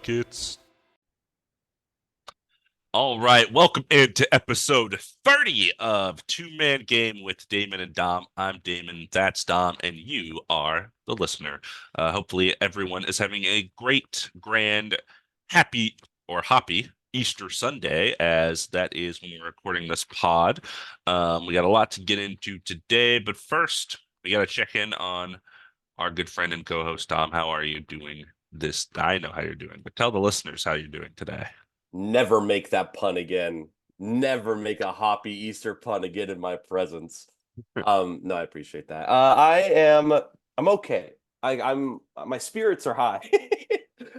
Buckets. All right, welcome into episode 30 of Two Man Game with Damon and Dom. I'm Damon, that's Dom, and you are the listener. Hopefully, everyone is having a great, grand, happy, or hoppy Easter Sunday, as that is when we're recording this pod. We got a lot to get into today, but first, we got to check in on our good friend and co-host Dom. How are you doing this? I know how you're doing, but tell the listeners how you're doing today. Never make that pun again. Never make a hoppy Easter pun again in my presence. No, I appreciate that. I'm okay. I'm my spirits are high.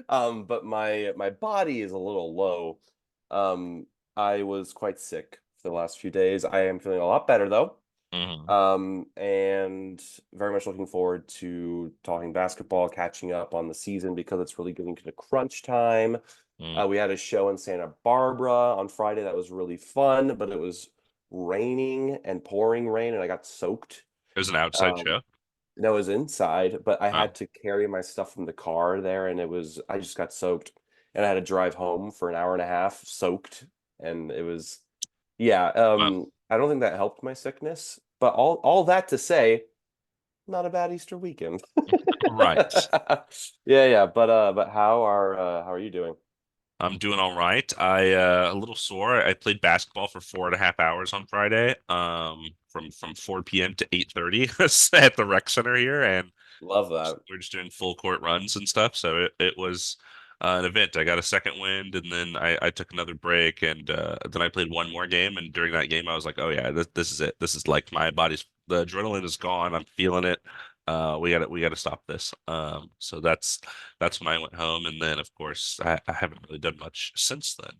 But my body is a little low. I was quite sick for the last few days. I am feeling a lot better though. Mhm. And very much looking forward to talking basketball, catching up on the season because it's really getting to crunch time. Mm. We had a show in Santa Barbara on Friday that was really fun, but it was raining and pouring rain, and I got soaked. It was an outside Um, show. and I was inside, but I Oh, had to carry my stuff from the car there, and I just got soaked, and I had to drive home for an hour and a half soaked, and it was, yeah. well, I don't think that helped my sickness, but all that to say, not a bad Easter weekend. right. Yeah, but how are you doing? I'm doing all right. A little sore. I played basketball for 4.5 hours on Friday, from 4 p.m. to 8:30 at the rec center here, and Love that. we're just doing full court runs and stuff. So it was an event. I got a second wind, and then I took another break, and then I played one more game. And during that game, I was like, oh yeah, this is it. This is like my body's the adrenaline is gone. I'm feeling it. We gotta stop this. So that's when I went home, and then of course I haven't really done much since then.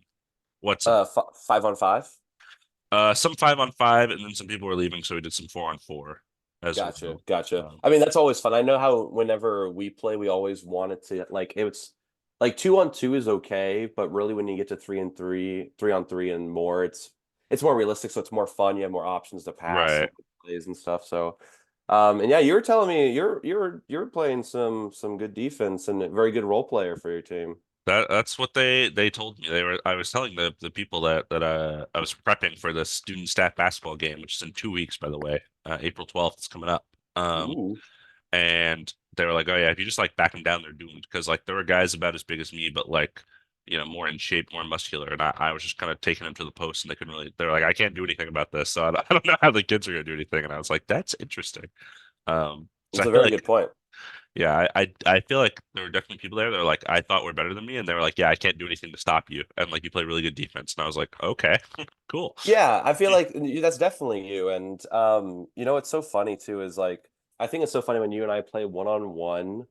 What's up? F 5-on-5. Some 5-on-5, and then some people were leaving, so we did some 4-on-4 as Gotcha, well. gotcha. Um, I mean, that's always fun. I know how whenever we play, we always want it to like it's like 2-on-2 is okay, but really when you get to 3-on-3, 3-on-3 and more, it's more realistic, so it's more fun. You have more options to pass and right. plays and stuff. So, and yeah, you were telling me you're playing some good defense and a very good role player for your team. That's what they told me. I was telling the people that I was prepping for the student staff basketball game, which is in 2 weeks, by the way. April 12th is coming up. Ooh. And they were like, "Oh yeah, if you just like back them down, they're doomed." Because like there were guys about as big as me, but like more in shape, more muscular, and I was just kind of taking them to the post, and they couldn't really. They're like, "I can't do anything about this," so I don't know how the kids are gonna do anything. And I was like, "That's interesting." So I It's a feel very like good point. yeah, I feel like there were definitely people there that were like I thought were better than me, and they were like, "Yeah, I can't do anything to stop you," and like you play really good defense, and I was like, "Okay, cool." Yeah, I feel like that's definitely you. And what's so funny too is like I think it's so funny when you and I play one-on-one.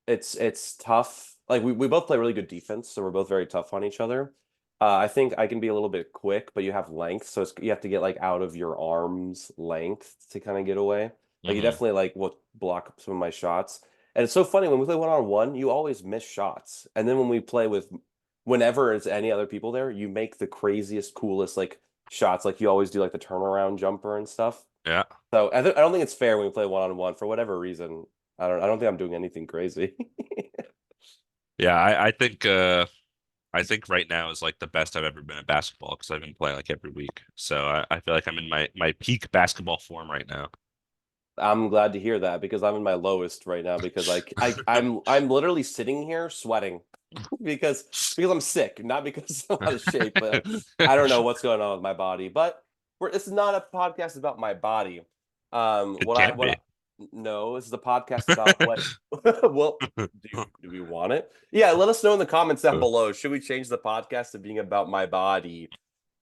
It's tough. Like we both play really good defense, so we're both very tough on each other. I think I can be a little bit quick, but you have length, so you have to get like out of your arm's length to kind of get away. Like you Hmm. definitely like will block some of my shots. And it's so funny when we play one-on-one, you always miss shots. And then when we play with whenever it's any other people there, you make the craziest, coolest like shots. Like you always do like the turnaround jumper and stuff. Yeah, So I don't think it's fair when we play one-on-one for whatever reason. I don't think I'm doing anything crazy. yeah. I think right now is like the best I've ever been at basketball because I've been playing like every week. So I feel like I'm in my peak basketball form right now. I'm glad to hear that because I'm in my lowest right now because I'm literally sitting here sweating because I'm sick, not because I'm out of shape, but I don't know what's going on with my body. But this is not a podcast about my body. It can What be. I, no, this is a podcast about what well do we want it? Yeah, let us know in the comments down below. Should we change the podcast to being about my body?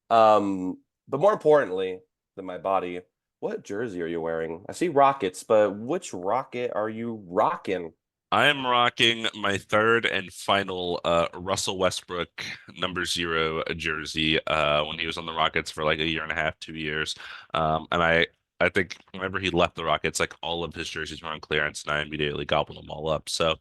But more importantly than my body, what jersey are you wearing? I see Rockets, but which Rocket are you rocking? I am rocking my third and final Russell Westbrook number 0 jersey when he was on the Rockets for like a year and a half, 2 years. And I think whenever he left the Rockets, like all of his jerseys were on clearance, and I immediately gobbled them all up. So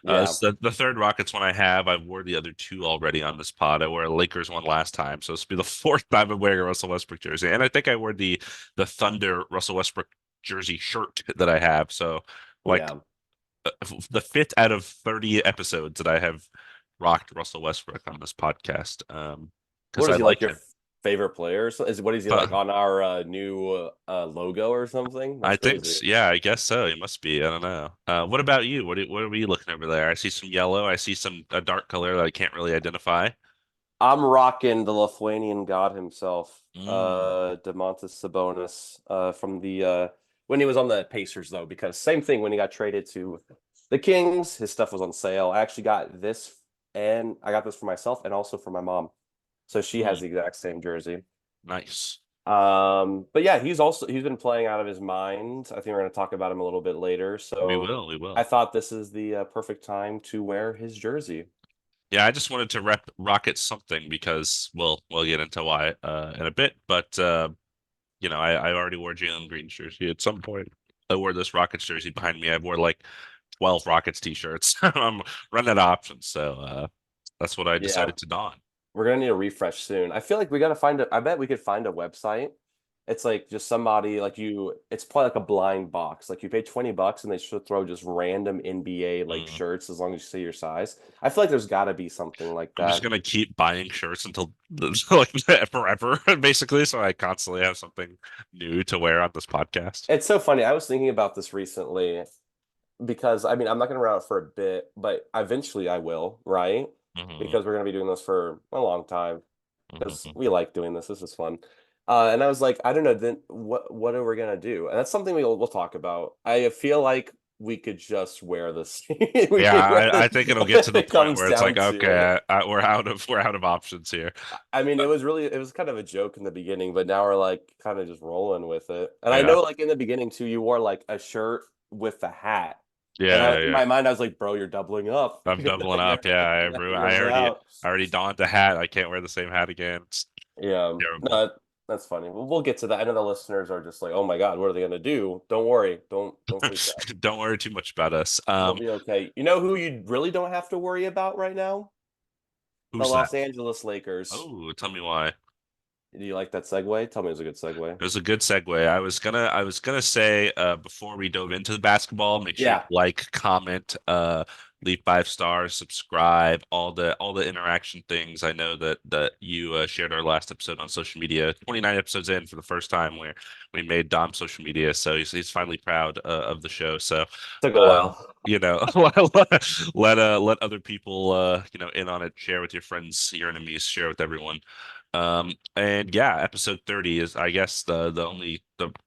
Yeah. so the third Rockets one I have, I've wore the other two already on this pod. I wore a Lakers one last time, so this will be the fourth time I'm wearing a Russell Westbrook jersey. And I think I wore the Thunder Russell Westbrook jersey shirt that I have. So like Yeah. the fifth out of 30 episodes that I have rocked Russell Westbrook on this podcast because What I is he like like your him. favorite player? Is what is he But like on our new logo or something? I That's think, crazy. yeah, I guess so. He must be. I don't know. What about you? What are we looking over there? I see some yellow. I see some a dark color that I can't really identify. I'm rocking the Lithuanian god himself, Mm, Domantas Sabonis, from the when he was on the Pacers though, because same thing when he got traded to the Kings, his stuff was on sale. I actually got this, and I got this for myself and also for my mom. So she has mm, the exact same jersey. nice. But yeah, he's been playing out of his mind. I think we're going to talk about him a little bit later. We So will. We I will. thought this is the perfect time to wear his jersey. Yeah, I just wanted to rep Rocket something because we'll get into why in a bit. But I already wore Jalen Green's jersey at some point. I wore this Rockets jersey behind me. I wore like 12 Rockets t-shirts. I'm running out of options, so that's what I Yeah, decided to don. we're gonna need a refresh soon. I feel like we gotta find a. I bet we could find a website. It's like just somebody like you. It's probably like a blind box. Like you pay $20 and they should throw just random NBA like Mm. shirts as long as you say your size. I feel like there's got to be something like I'm just that. gonna keep buying shirts until like forever, basically, so I constantly have something new to wear on this podcast. It's so funny. I was thinking about this recently because I mean I'm not gonna run out for a bit, but eventually I will, right? Hmm. Because we're gonna be doing this for a long time because Hmm. we like doing this. This is fun. And I was like, I don't know, then what are we gonna do? And that's something we'll talk about. I feel like we could just wear this. We Yeah, could wear I this think it'll get to if the it point comes where it's like, down to it. okay, we're out of options here. I mean, it was kind of a joke in the beginning, but now we're like kind of just rolling with it. And I Yeah, know like in the beginning too, you wore like a shirt with the hat. And yeah, in yeah. my mind, I was like, bro, you're doubling up. I'm doubling up. Yeah, You're I missing already out. I already donned the hat. I can't wear the same hat again. It's Yeah, terrible. no, that's funny. We'll get to that. I know the listeners are just like, "Oh my God, what are they gonna do?" Don't worry, don't freak out. Don't worry too much about us. You'll be okay. You know who you really don't have to worry about right now? The Who's that? Los Angeles Lakers. Oh, tell me why. Do you like that segue? Tell me it's a good segue. It was a good segue. I was gonna say before we dove into the basketball, make sure you Yeah, like, comment, leave 5 stars, subscribe, all the interaction things. I know that you shared our last episode on social media, 29 episodes in for the first time where we made Dom social media, so he's finally proud of the show. So, took a um, while. let other people in on it. Share with your friends, your enemies, share with everyone. And yeah, episode 30 is, I guess, the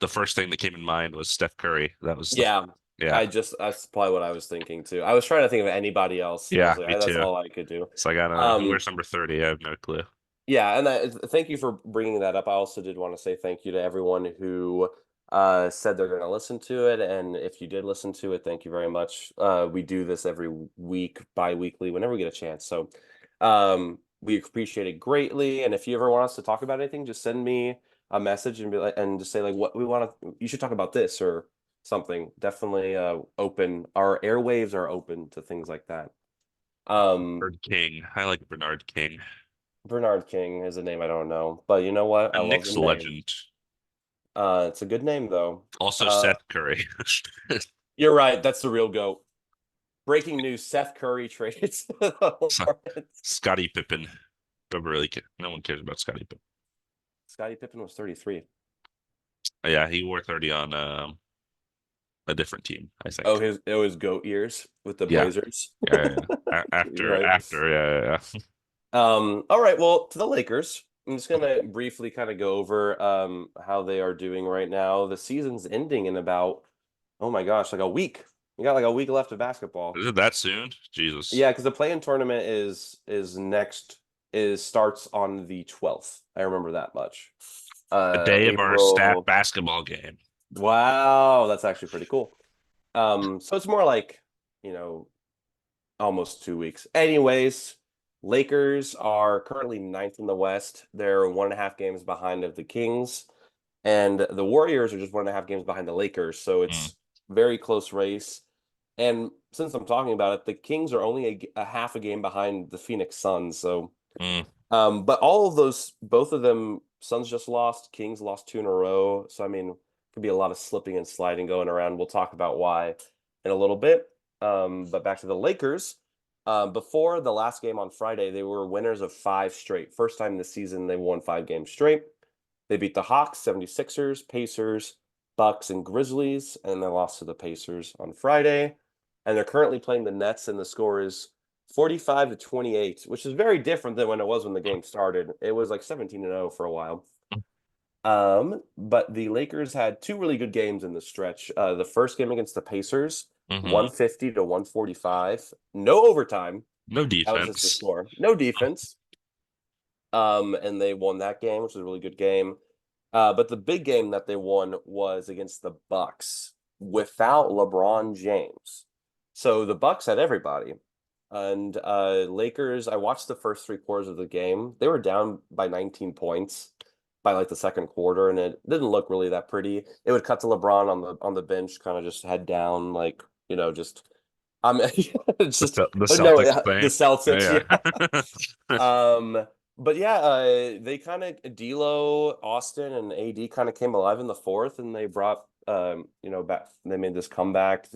first thing that came in mind was Steph Curry. That was Yeah, yeah, that's probably what I was thinking too. I was trying to think of anybody else, and I was yeah, like, me that's too. all I could do. So I got who Um, wears number 30? I have no clue. Yeah, and thank you for bringing that up. I also did want to say thank you to everyone who said they're going to listen to it, and if you did listen to it, thank you very much. We do this every week, bi-weekly, whenever we get a chance. So we appreciate it greatly. And if you ever want us to talk about anything, just send me a message and be like, and just say like, what we want to, you should talk about this or something. Definitely open. Our airwaves are open to things like that. Um, Bernard King. I like Bernard King. Bernard King is a name I don't know, but you know what? A I love the Knicks name. legend. It's a good name though. Also Uh, Seth Curry. you're right. That's the real goat. Breaking news: Seth Curry traded to the Hornets. Scottie Pippen. Nobody really no one cares about Scottie Pippen. Scottie Pippen was 33. Yeah, he wore 30 on a different team, I Oh, think. his it was goat years with the Yeah, Blazers. yeah, yeah. You're After right. after yeah, yeah. All right. Well, to the Lakers. I'm just gonna briefly kind of go over how they are doing right now. The season's ending in about, oh my gosh, like a week. We got like a week left of basketball. Is it that soon? Jesus. Yeah, because the play-in tournament is next is starts on the 12th. I remember that much. The day of our staff April. basketball game. Wow, that's actually pretty cool. So it's more like, you know, almost 2 weeks. Anyways, Lakers are currently ninth in the West. They're 1.5 games behind of the Kings, and the Warriors are just 1.5 games behind the Lakers. So Mm, it's very close race. And since I'm talking about it, the Kings are only a half a game behind the Phoenix Suns. So, mm, but all of those, both of them, Suns just lost, Kings lost two in a row. So, I mean, could be a lot of slipping and sliding going around. We'll talk about why in a little bit. But back to the Lakers. Before the last game on Friday, they were winners of five straight. First time this season they won 5 games straight. They beat the Hawks, 76ers, Pacers, Bucks, and Grizzlies, and they lost to the Pacers on Friday. And they're currently playing the Nets, and the score is 45-28, which is very different than when it was when the game started. It was like 17-0 for a while. But the Lakers had two really good games in the stretch. The first game against the Pacers, Hmm. 150-145, no overtime. No That was just the defense. score. No defense. And they won that game, which was a really good game. But the big game that they won was against the Bucks without LeBron James. So the Bucks had everybody. And Lakers, I watched the first 3 quarters of the game. They were down by 19 points by like the second quarter, and it didn't look really that pretty. It would cut to LeBron on the bench, kind of just head down, like, just it's just The but no, Celtics the thing. Celtics, Yeah. yeah. But yeah, they kind of D'Lo, Austin, and AD kind of came alive in the fourth, and they brought back. They made this comeback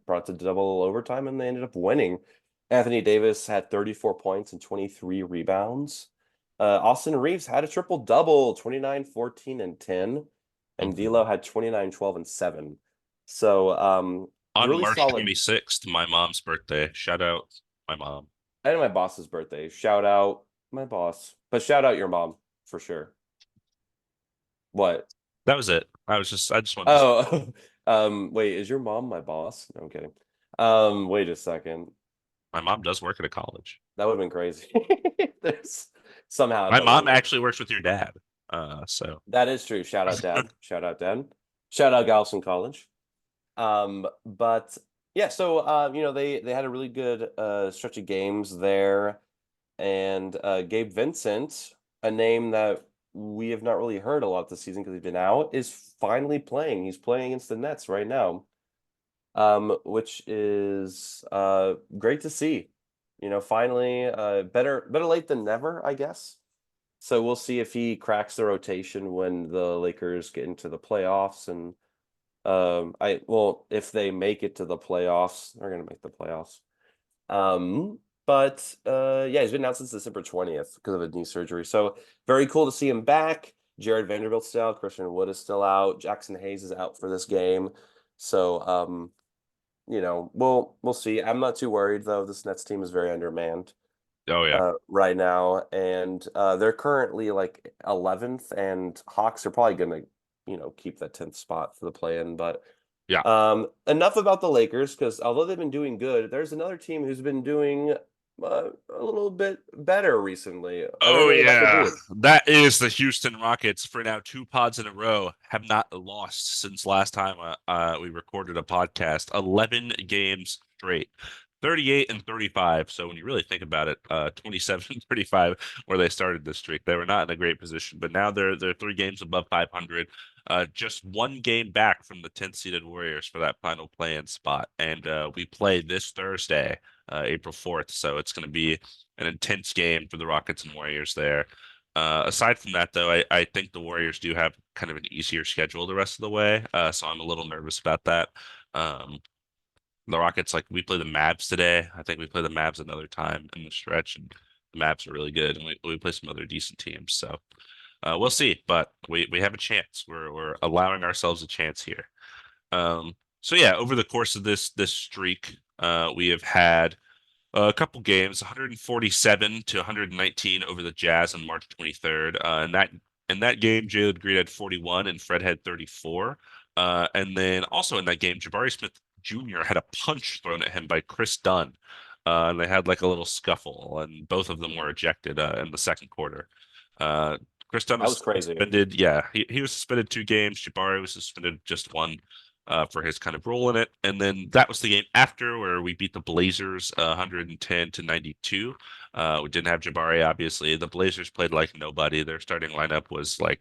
brought to double overtime, and they ended up winning. Anthony Davis had 34 points and 23 rebounds. Austin Reeves had a triple double, 29, 14, and 10, and Mhm. D'Lo had 29, 12, and 7. So On really March solid. 26th, my mom's birthday. Shout out my mom. And my boss's birthday. Shout out my boss, but shout out your mom for sure. What? That was it. I just wanted to. Oh, wait, is your mom my boss? No, I'm kidding. Wait a second. My mom does work at a college. That would have been crazy. There's somehow My that would have mom been. actually works with your dad. So That is true. Shout out, Dad. Shout out, Dad. Shout out, Galveston College. But yeah, so they had a really good stretch of games there, and Gabe Vincent, a name that we have not really heard a lot this season because he's been out, is finally playing. He's playing against the Nets right now, which is great to see. Finally, better late than never, I guess. So we'll see if he cracks the rotation when the Lakers get into the playoffs. And if they make it to the playoffs, they're gonna make the playoffs. But yeah, he's been out since December 20th because of a knee surgery. So very cool to see him back. Jared Vanderbilt's still out, Christian Wood is still out, Jackson Hayes is out for this game. So we'll see. I'm not too worried though. This Nets team is very undermanned oh yeah. right now, and they're currently like 11th, and Hawks are probably gonna, keep that 10th spot for the play-in. But Yeah. enough about the Lakers, because although they've been doing good, there's another team who's been doing a little bit better recently, and I'm Oh really about to yeah, do it. that is the Houston Rockets. For now, two pods in a row have not lost since last time we recorded a podcast. 11 games straight, 38 and 35. So when you really think about it, 27 and 35 where they started this streak. They were not in a great position, but now they're 3 games above 500. Just one game back from the 10th seeded Warriors for that final play-in spot, and we play this Thursday, April 4th. So it's going to be an intense game for the Rockets and Warriors there. Aside from that, though, I think the Warriors do have kind of an easier schedule the rest of the way, so I'm a little nervous about that. Um, the Rockets, like we play the Mavs today. I think we play the Mavs another time in the stretch, and the Mavs are really good, and we play some other decent teams. So we'll see, but we have a chance. We're allowing ourselves a chance here. So yeah, over the course of this streak, we have had a couple games, 147 to 119 over the Jazz on March 23rd. In that game, Jalen Green had 41 and Fred had 34. And then also in that game, Jabari Smith Jr. had a punch thrown at him by Chris Dunn. And they had like a little scuffle, and both of them were ejected in the second quarter. Uh, Chris Dunn That was was crazy. suspended. Yeah, he was suspended 2 games. Jabari was suspended just one for his kind of role in it. And then that was the game after where we beat the Blazers 110 to 92. We didn't have Jabari, obviously. The Blazers played like nobody. Their starting lineup was like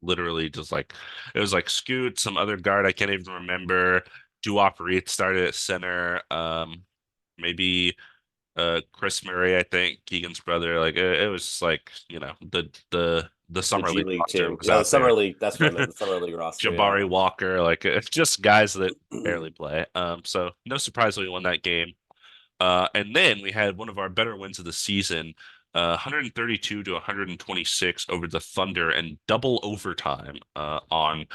literally just like it was like Scoot, some other guard I can't even remember. Duop Reed started at center. Maybe Chris Murray, I think, Keegan's brother. Like it was just like, the The summer G league League roster team. was No, the out summer there. league. That's what I meant. The summer league roster. Yeah. Jabari Walker, like it's just guys that barely play. So no surprise we won that game. And then we had one of our better wins of the season, 132 to 126 over the Thunder and double overtime on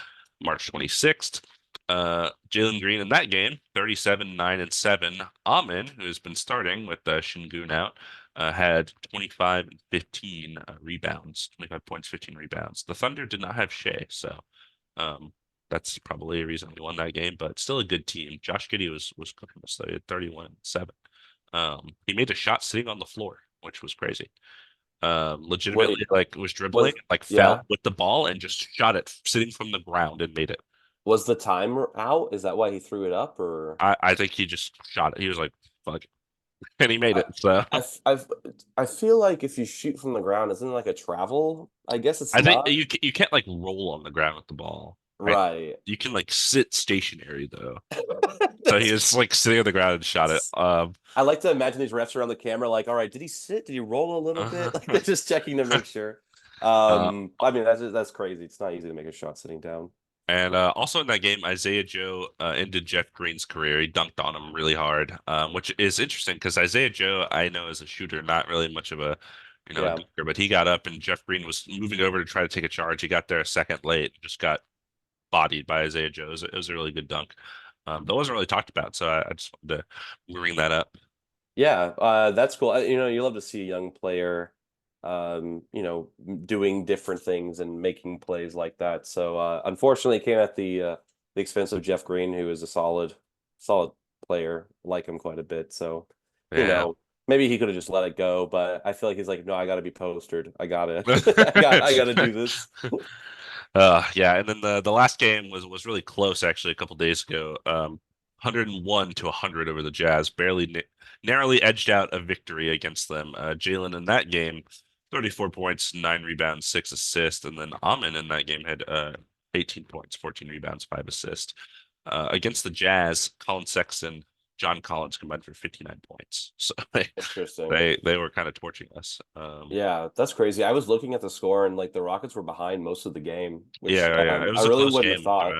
March 26th. Jalen Green in that game, 37, 9, and 7. Amin, who has been starting with Şengün out, had 25 and 15 rebounds, 25 points, 15 rebounds. The Thunder did not have Shea, so um, that's probably a reason we won that game, but still a good team. Josh Giddey was cooking us though. He had 31 and 7. He made a shot sitting on the floor, which was crazy. Wait, Legitimately, like was dribbling, was like fell yeah, with the ball and just shot it sitting from the ground and made it. was the timer out? Is that why he threw it up, or I think he just shot it. He was like, fuck, it. And he made I, it. So I I feel like if you shoot from the ground, isn't it like a travel? I guess it's I think not. you can't like roll on the ground with the ball. Right? Right. You can like sit stationary though. So he was That's like sitting on the ground and shot it. I like to imagine these refs around the camera, like, all right, did he sit? Did he roll a little bit? Like they're just checking to make sure. uh, I mean that's crazy. It's not easy to make a shot sitting down. And also in that game, Isaiah Joe ended Jeff Green's career. He dunked on him really hard, which is interesting because Isaiah Joe I know is a shooter, not really much of a Yeah. dunker, but he got up and Jeff Green was moving over to try to take a charge. He got there a second late, just got bodied by Isaiah Joe. It was a really good dunk. That wasn't really talked about, so I just wanted to bring that up. Yeah, that's cool. You love to see a young player, doing different things and making plays like that. So, unfortunately, it came at the expense of Jeff Green, who is a solid player. Like him quite a bit. So, you Yeah. know, maybe he could have just let it go. But I feel like he's like, no, I got to be postered. I gotta, I gotta do this. Yeah, and then the last game was really close actually a couple days ago. 101 to 100 over the Jazz, narrowly edged out a victory against them. Jalen in that game, 34 points, 9 rebounds, 6 assists, and then Amin in that game had 18 points, 14 rebounds, 5 assists. Against the Jazz, Colin Sexton, John Collins combined for 59 points. So Interesting. they were kind of torching us. Yeah, that's crazy. I was looking at the score and like the Rockets were behind most of the game, which Yeah. It I was a really close wouldn't have game thought.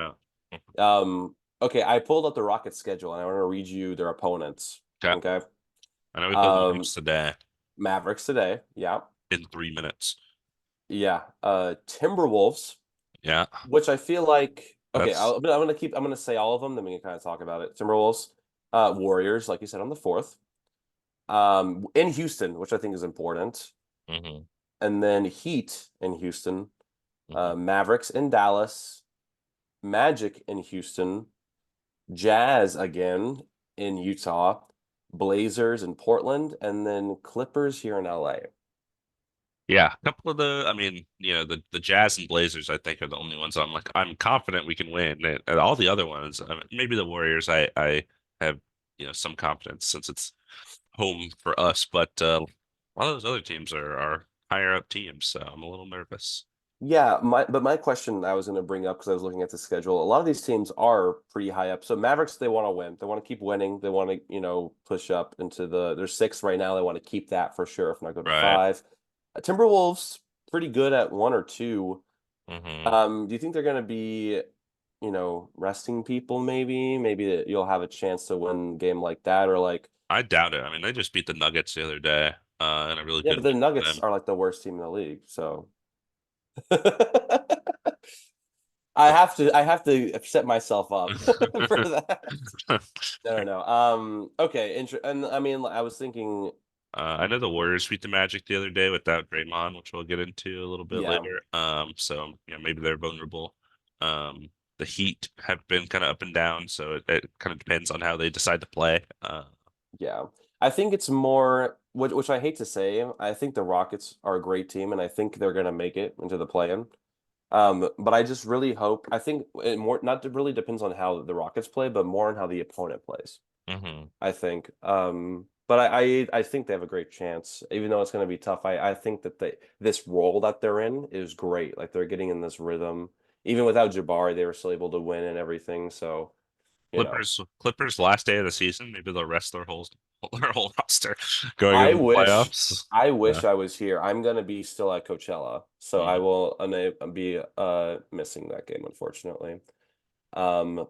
throughout. Okay, I pulled up the Rockets schedule and I want to read you their opponents. Okay. Okay. I know we play the Um, Wolves today Mavericks today. Yeah. in 3 minutes. Yeah. Timberwolves, Yeah, which I feel like okay, that's I'm gonna say all of them, then we can kind of talk about it. Timberwolves, Warriors, like you said, on the fourth. In Houston, which I think is important. hmm And then Heat in Houston, hmm Mavericks in Dallas, Magic in Houston, Jazz again in Utah, Blazers in Portland, and then Clippers here in LA. yeah. A couple of I mean, the Jazz and Blazers, I think, are the only ones I'm confident we can win. And all the other ones, I mean, maybe the Warriors, I have some confidence since it's home for us, but a lot of those other teams are higher up teams, so I'm a little nervous. Yeah, my question I was going to bring up because I was looking at the schedule. A lot of these teams are pretty high up. So Mavericks, they want to win. They want to keep winning. They want to, push up into they're sixth right now. They want to keep that for sure, if not go to Right. five. Timberwolves, pretty good at one or two. hmm Do you think they're going to be, resting people maybe? Maybe that you'll have a chance to win a game like that, or like, I doubt it. I mean, they just beat the Nuggets the other day, in a really yeah, good but the win for Nuggets them. are like the worst team in the league. So I have to set myself up for that. No, no, no. Okay, and I mean, I was thinking, I know the Warriors beat the Magic the other day without Draymond, which we'll get into a little bit yeah, later. So maybe they're vulnerable. The Heat have been kind of up and down, so it kind of depends on how they decide to play. yeah. I think it's more, which I hate to say. I think the Rockets are a great team, and I think they're gonna make it into the play-in. But I just really hope. I think it more not really depends on how the Rockets play, but more on how the opponent plays. hmm I think. But I think they have a great chance, even though it's going to be tough. I think that this role that they're in is great. Like they're getting in this rhythm. Even without Jabari, they were still able to win and everything. So, Clippers last day of the season, maybe they'll rest their whole roster going I into the wish playoffs. I Yeah. wish I was here. I'm going to be still at Coachella, so I Mm. will be missing that game,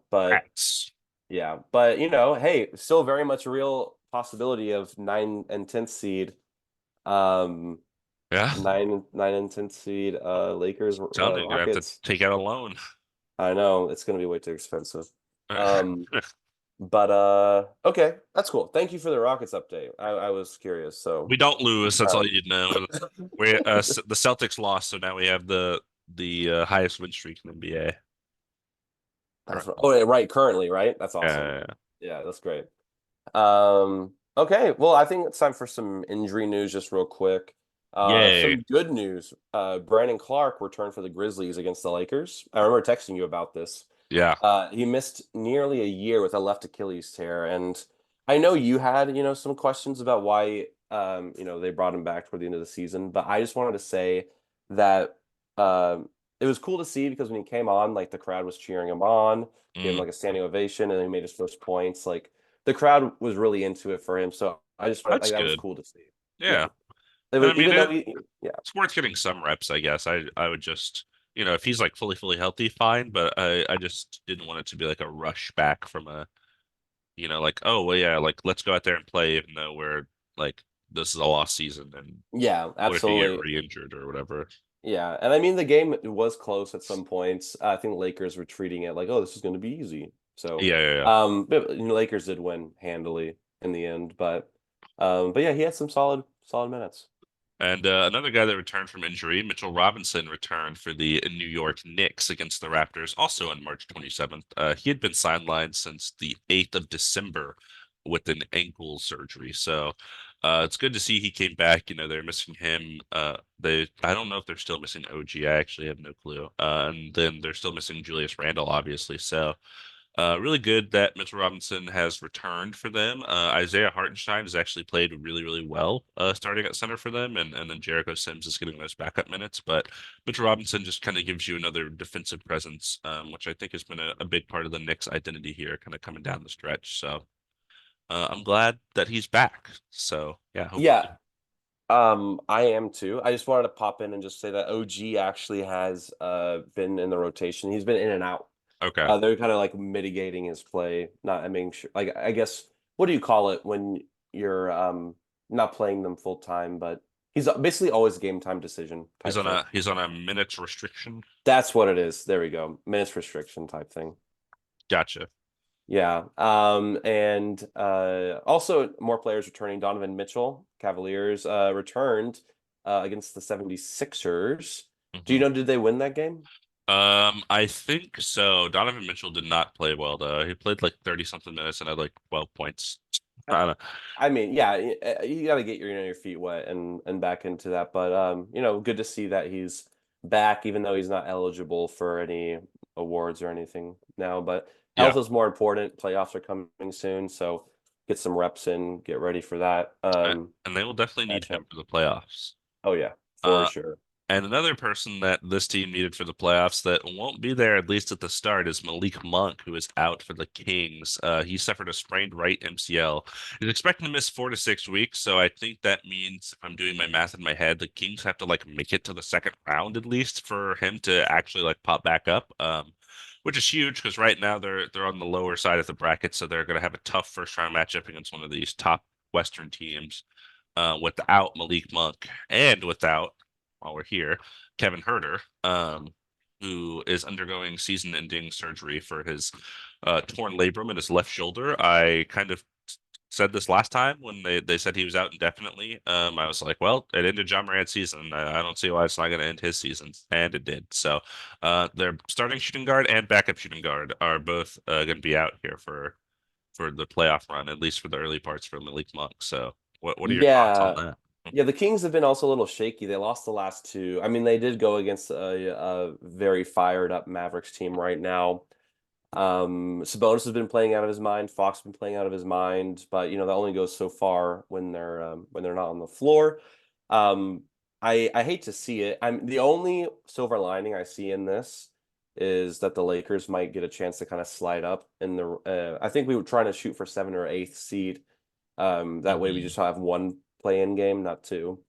But Rats. yeah, but hey, still very much a real possibility of 9 and 10th seed. Um, Yeah, 9 and 10th seed. Lakers, telling you, you're gonna have to Rockets. take out a loan. I know it's gonna be way too expensive. Um, but okay, that's cool. Thank you for the Rockets update. I was curious. So, We don't lose. That's all um, you know. We the Celtics lost, so now we have the highest win streak in the NBA that's currently. oh yeah, right. Currently, right? That's awesome. Yeah. Yeah, that's great. Okay, well, I think it's time for some injury news just real quick. Yay. Some good news. Brandon Clark returned for the Grizzlies against the Lakers. I remember texting you about this. Yeah. He missed nearly a year with a left Achilles tear, and I know you had, some questions about why, they brought him back toward the end of the season, but I just wanted to say that it was cool to see because when he came on, like the crowd was cheering him on, gave him Mm, like a standing ovation, and then he made his first points. Like the crowd was really into it for him, so I just felt that's like that was good. cool to see. Yeah, Yeah. it And was, I mean even though it yeah, it's worth getting some reps, I guess. I would just if he's like fully healthy, fine, but I just didn't want it to be like a rush back from like, oh well yeah, like let's go out there and play even though we're like this is a lost season and yeah, what if you get absolutely. re-injured or whatever. Yeah, and I mean the game was close at some points. I think Lakers were treating it like, oh, this is going to be easy. So, Yeah. but, Lakers did win handily in the end, but yeah, he had some solid minutes. And another guy that returned from injury, Mitchell Robinson, returned for the New York Knicks against the Raptors, also on March 27th. He had been sidelined since the 8th of December with an ankle surgery. So it's good to see he came back. They're missing him. I don't know if they're still missing OG. I actually have no clue. And then they're still missing Julius Randle, obviously. So really good that Mitchell Robinson has returned for them. Isaiah Hartenstein has actually played really well starting at center for them, and then Jericho Sims is getting those backup minutes. But Mitchell Robinson just kind of gives you another defensive presence, which I think has been a big part of the Knicks' identity here, kind of coming down the stretch. So I'm glad that he's back. So yeah, Yeah, hopefully. I am too. I just wanted to pop in and just say that OG actually has been in the rotation. He's been in and out. Okay. They're kind of like mitigating his play, not I mean sure like I guess what do you call it when you're not playing them full time, but he's basically always game time decision He's type on thing. a minutes restriction. That's what it is. There we go. Minutes restriction type thing. Gotcha. Yeah. And also more players returning. Donovan Mitchell, Cavaliers, returned against the 76ers. Do you hmm know, did they win that game? I think so. Donovan Mitchell did not play well though. He played like 30 something minutes and had like 12 points. Uh, I don't I mean, yeah, you got to get your feet wet and back into that. But good to see that he's back, even though he's not eligible for any awards or anything now. But Yeah. health is more important. Playoffs are coming soon, so get some reps in, get ready for that And they will definitely need matchup. him for the playoffs. Oh yeah, for Uh, sure. And another person that this team needed for the playoffs that won't be there, at least at the start, is Malik Monk, who is out for the Kings. He suffered a sprained right MCL. He's expected to miss 4 to 6 weeks, so I think that means, if I'm doing my math in my head, the Kings have to like make it to the second round at least for him to actually like pop back up. Which is huge because right now they're on the lower side of the bracket, so they're going to have a tough first round matchup against one of these top Western teams without Malik Monk and without, while we're here, Kevin Herter, who is undergoing season-ending surgery for his torn labrum in his left shoulder. I kind of said this last time when they said he was out indefinitely. I was like, well, it ended John Morant's season. I don't see why it's not going to end his season, and it did. So their starting shooting guard and backup shooting guard are both going to be out here for the playoff run, at least for the early parts for Malik Monk. So what are your thoughts on Yeah. that? Yeah, the Kings have been also a little shaky. They lost the last two. I mean, they did go against a very fired up Mavericks team right now. Sabonis has been playing out of his mind. Fox has been playing out of his mind, but that only goes so far when they're not on the floor. Um, I hate to see it. I'm the only silver lining I see in this is that the Lakers might get a chance to kind of slide up in the. I think we were trying to shoot for 7th or 8th seed. That way we hmm just have one play-in game, not two.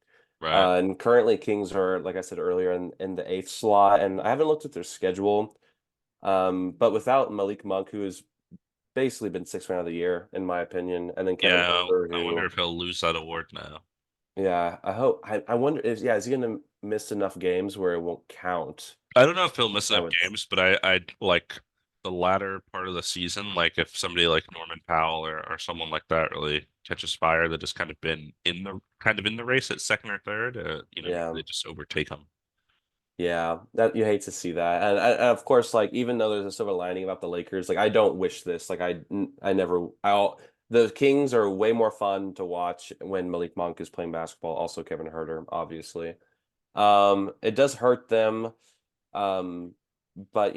Right. And currently Kings are, like I said earlier, in the 8th slot, and I haven't looked at their schedule. But without Malik Monk, who is basically been sixth man of the year in my opinion, and then Kevin Yeah, Herter, I wonder who, if he'll lose that award now. yeah, I wonder if, yeah, is he gonna miss enough games where it won't count? I don't know if he'll miss I enough would, games, but I like the latter part of the season. Like if somebody like Norman Powell or someone like that really catches fire, that has kind of in the race at second or third, maybe yeah. they just overtake them. Yeah, that you hate to see that, and of course, like even though there's a silver lining about the Lakers, like I don't wish this. Like I never, the Kings are way more fun to watch when Malik Monk is playing basketball. Also, Kevin Herter, obviously. It does hurt them, um, but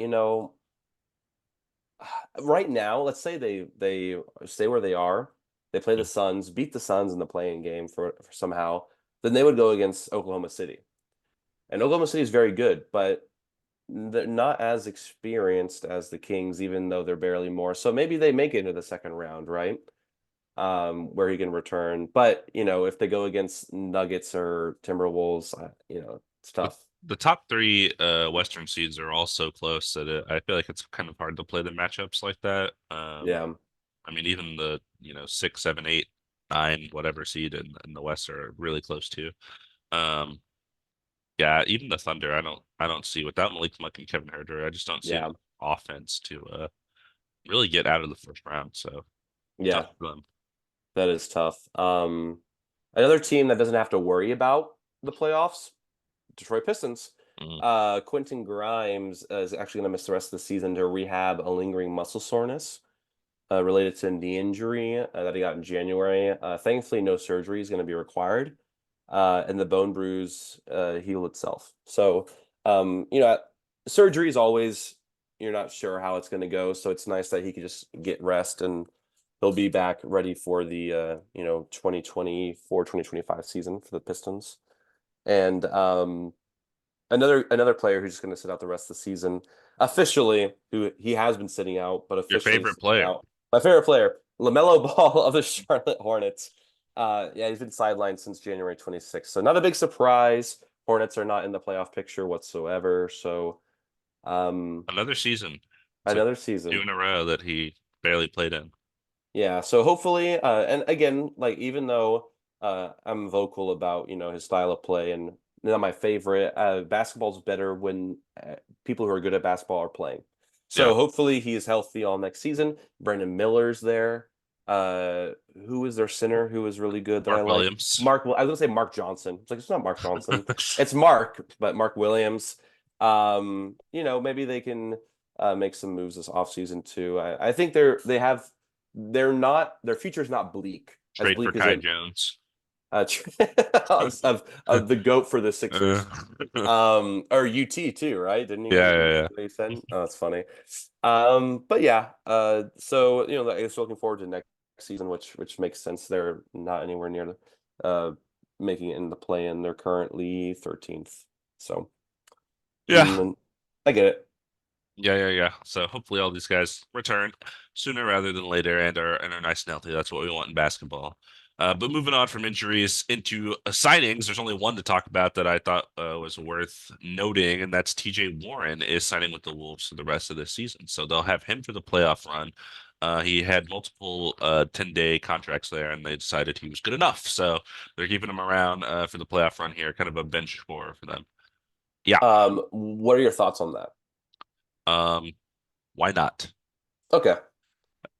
right now, let's say they stay where they are, they play the Suns, beat the Suns in the playing game for somehow, then they would go against Oklahoma City, and Oklahoma City is very good, but they're not as experienced as the Kings, even though they're barely more. So maybe they make it into the second round, right? Where he can return. But if they go against Nuggets or Timberwolves, it's The tough. the top three Western seeds are all so close that I feel like it's kind of hard to play the matchups like that. Yeah, I mean, even the 6, 7, 8, 9, whatever seed in the West are really close too. Um, yeah, even the Thunder, I don't see without Malik Monk and Kevin Herter, I just don't see enough yeah, offense to really get out of the first round. So tough yeah. for them. That is tough. Another team that doesn't have to worry about the playoffs, Detroit Pistons. Mm. Quentin Grimes is actually going to miss the rest of the season to rehab a lingering muscle soreness, related to a knee injury that he got in January. Thankfully, no surgery is going to be required, and the bone bruise healed itself. So, surgery is always, you're not sure how it's going to go. So it's nice that he can just get rest, and he'll be back ready for the 2024 2025 season for the Pistons. And another player who's just going to sit out the rest of the season officially, who he has been sitting out, but Your officially favorite sitting player. out. My favorite player, LaMelo Ball of the Charlotte Hornets. Yeah, he's been sidelined since January 26th. So not a big surprise. Hornets are not in the playoff picture whatsoever. So um, Another season. It's like another two season. in a row that he barely played in. Yeah, so hopefully, and again, like even though I'm vocal about his style of play and not my favorite, basketball's better when people who are good at basketball are playing. Yeah. So hopefully he is healthy all next season. Brandon Miller's there. Uh, who is their center who is really good that I Mark like? Williams. Mark. I was gonna say Mark Johnson. It's like it's not Mark Johnson. It's Mark, but Mark Williams. Maybe they can make some moves this offseason too. I think their future's not bleak. As Trade for bleak as Kai it Jones. uh, of the GOAT for the Uh, Sixers. Or UT too, right? Didn't he go yeah, to yeah, UT? yeah. They said, oh, that's funny. But yeah, so I guess looking forward to next season, which makes sense. They're not anywhere near the making it in the play-in. They're currently 13th. So Yeah. I get it. Yeah, yeah, yeah. So hopefully all these guys return sooner rather than later and are nice and healthy. That's what we want in basketball. But moving on from injuries into signings, there's only one to talk about that I thought was worth noting, and that's TJ Warren is signing with the Wolves for the rest of the season. So they'll have him for the playoff run. He had multiple 10-day contracts there, and they decided he was good enough. So they're keeping him around for the playoff run here, kind of a bench scorer for them. Yeah. What are your thoughts on that? Um, why not? Okay.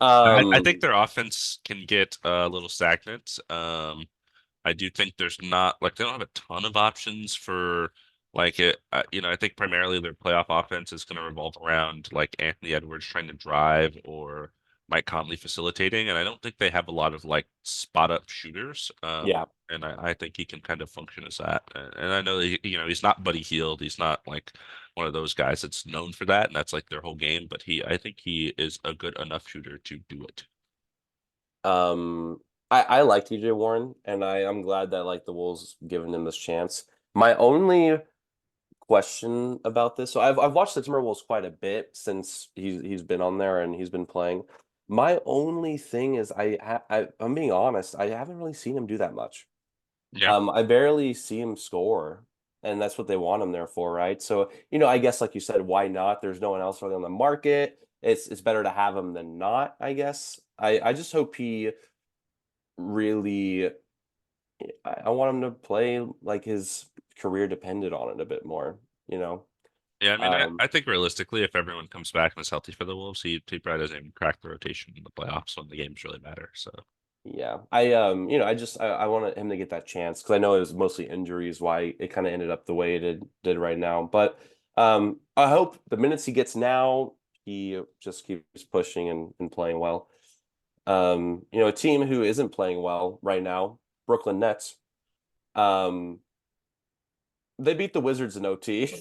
I think Um, their offense can get a little stagnant. I do think there's not like they don't have a ton of options for like it. I think primarily their playoff offense is going to revolve around like Anthony Edwards trying to drive or Mike Conley facilitating, and I don't think they have a lot of like spot up shooters. yeah. And I think he can kind of function as that. And I know that he's not Buddy Hield. He's not like one of those guys that's known for that, and that's like their whole game. But I think he is a good enough shooter to do it. Um, I like TJ Warren, and I'm glad that like the Wolves given him this chance. My only question about this, so I've watched the Timberwolves quite a bit since he's been on there and he's been playing. My only thing is I'm being honest, I haven't really seen him do that much. Yeah. I barely see him score, and that's what they want him there for, right? So, I guess like you said, why not? There's no one else really on the market. it's better to have him than not, I guess. I just hope he really I want him to play like his career depended on it a bit more, you know. Yeah, I mean, I, Um, I think realistically, if everyone comes back and is healthy for the Wolves, he probably doesn't even crack the rotation in the playoffs when the games really matter. So yeah. I wanted him to get that chance because I know it was mostly injuries why it kind of ended up the way it did right now. But I hope the minutes he gets now, he just keeps pushing and playing well. A team who isn't playing well right now, Brooklyn Nets. Um, they beat the Wizards in OT,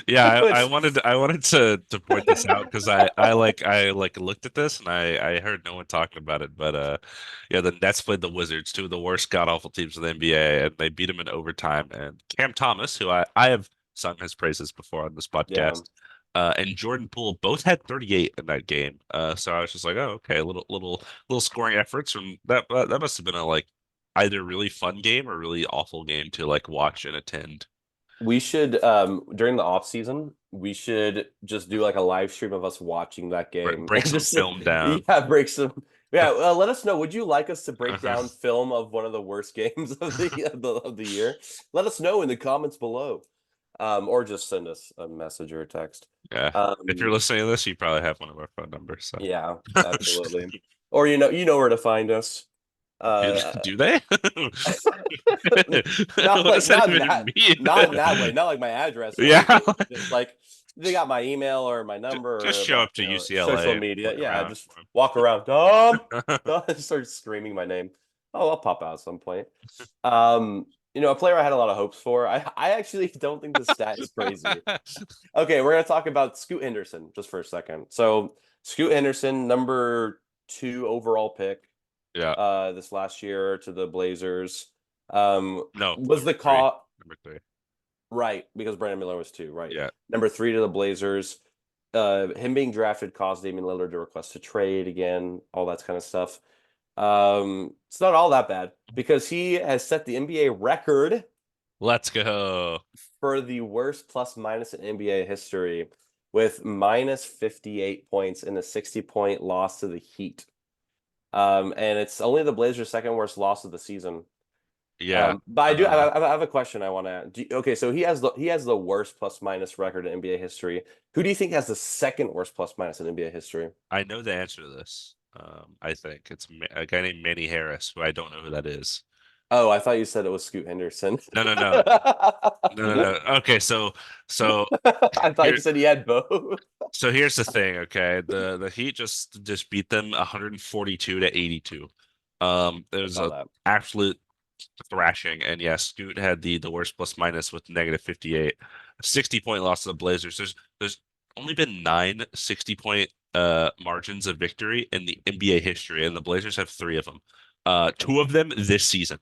yeah, I which wanted I wanted to point this out because I looked at this and I heard no one talking about it, but yeah, the Nets played the Wizards, two of the worst god awful teams in the NBA, and they beat them in overtime. And Cam Thomas, who I have sung his praises before on this yeah, podcast, and Jordan Poole both had 38 in that game. So I was just like, oh, okay, a little scoring efforts from that. That must have been a like either really fun game or really awful game to like watch and attend. we should during the off season, we should just do like a live stream of us watching that game Break and some just film down. yeah, break some yeah, let us know. Would you like us to break down film of one of the worst games of the year? Let us know in the comments below. Or just send us a message or a text. Yeah. If you're Um, listening to this, you probably have one of our phone numbers. So yeah, absolutely. Or you know where to find us. do, Uh do they? not What like does that even mean? not in that way, not like my address or Yeah. anything. Just like they got my email or my Just number or show my up to social UCLA and media. look Yeah, around just for walk around. Tom, him. start screaming my name. Oh, I'll pop out at some point. A player I had a lot of hopes for. I actually don't think the stat is crazy. Okay, we're gonna talk about Scoot Henderson just for a second. So Scoot Henderson, number 2 overall pick Yeah. this last year to the Blazers. No, Was number the three. call Number three. right because Brandon Miller was 2, right? Yeah. Number 3 to the Blazers. Him being drafted caused Damian Lillard to request a trade again, all that kind of stuff. It's not all that bad because he has set the NBA record Let's go. for the worst plus minus in NBA history with minus 58 points in a 60-point loss to the Heat. And it's only the Blazers' second worst loss of the season. Yeah. But I do Uh, I have a question I want to add. Okay, so he has the worst plus minus record in NBA history. Who do you think has the second worst plus minus in NBA history? I know the answer to this. I think it's a guy named Manny Harris, who I don't know who that is. Oh, I thought you said it was Scoot Henderson. No, no, no, no, no, no. Okay, so I thought here, you said he had both. so here's the thing. Okay, the Heat just beat them 142 to 82. It I was saw a that. absolute thrashing, and yes, Scoot had the worst plus minus with negative 58. A 60-point loss to the Blazers. There's only been 9 60-point margins of victory in the NBA history, and the Blazers have 3 of them. Two of them this season.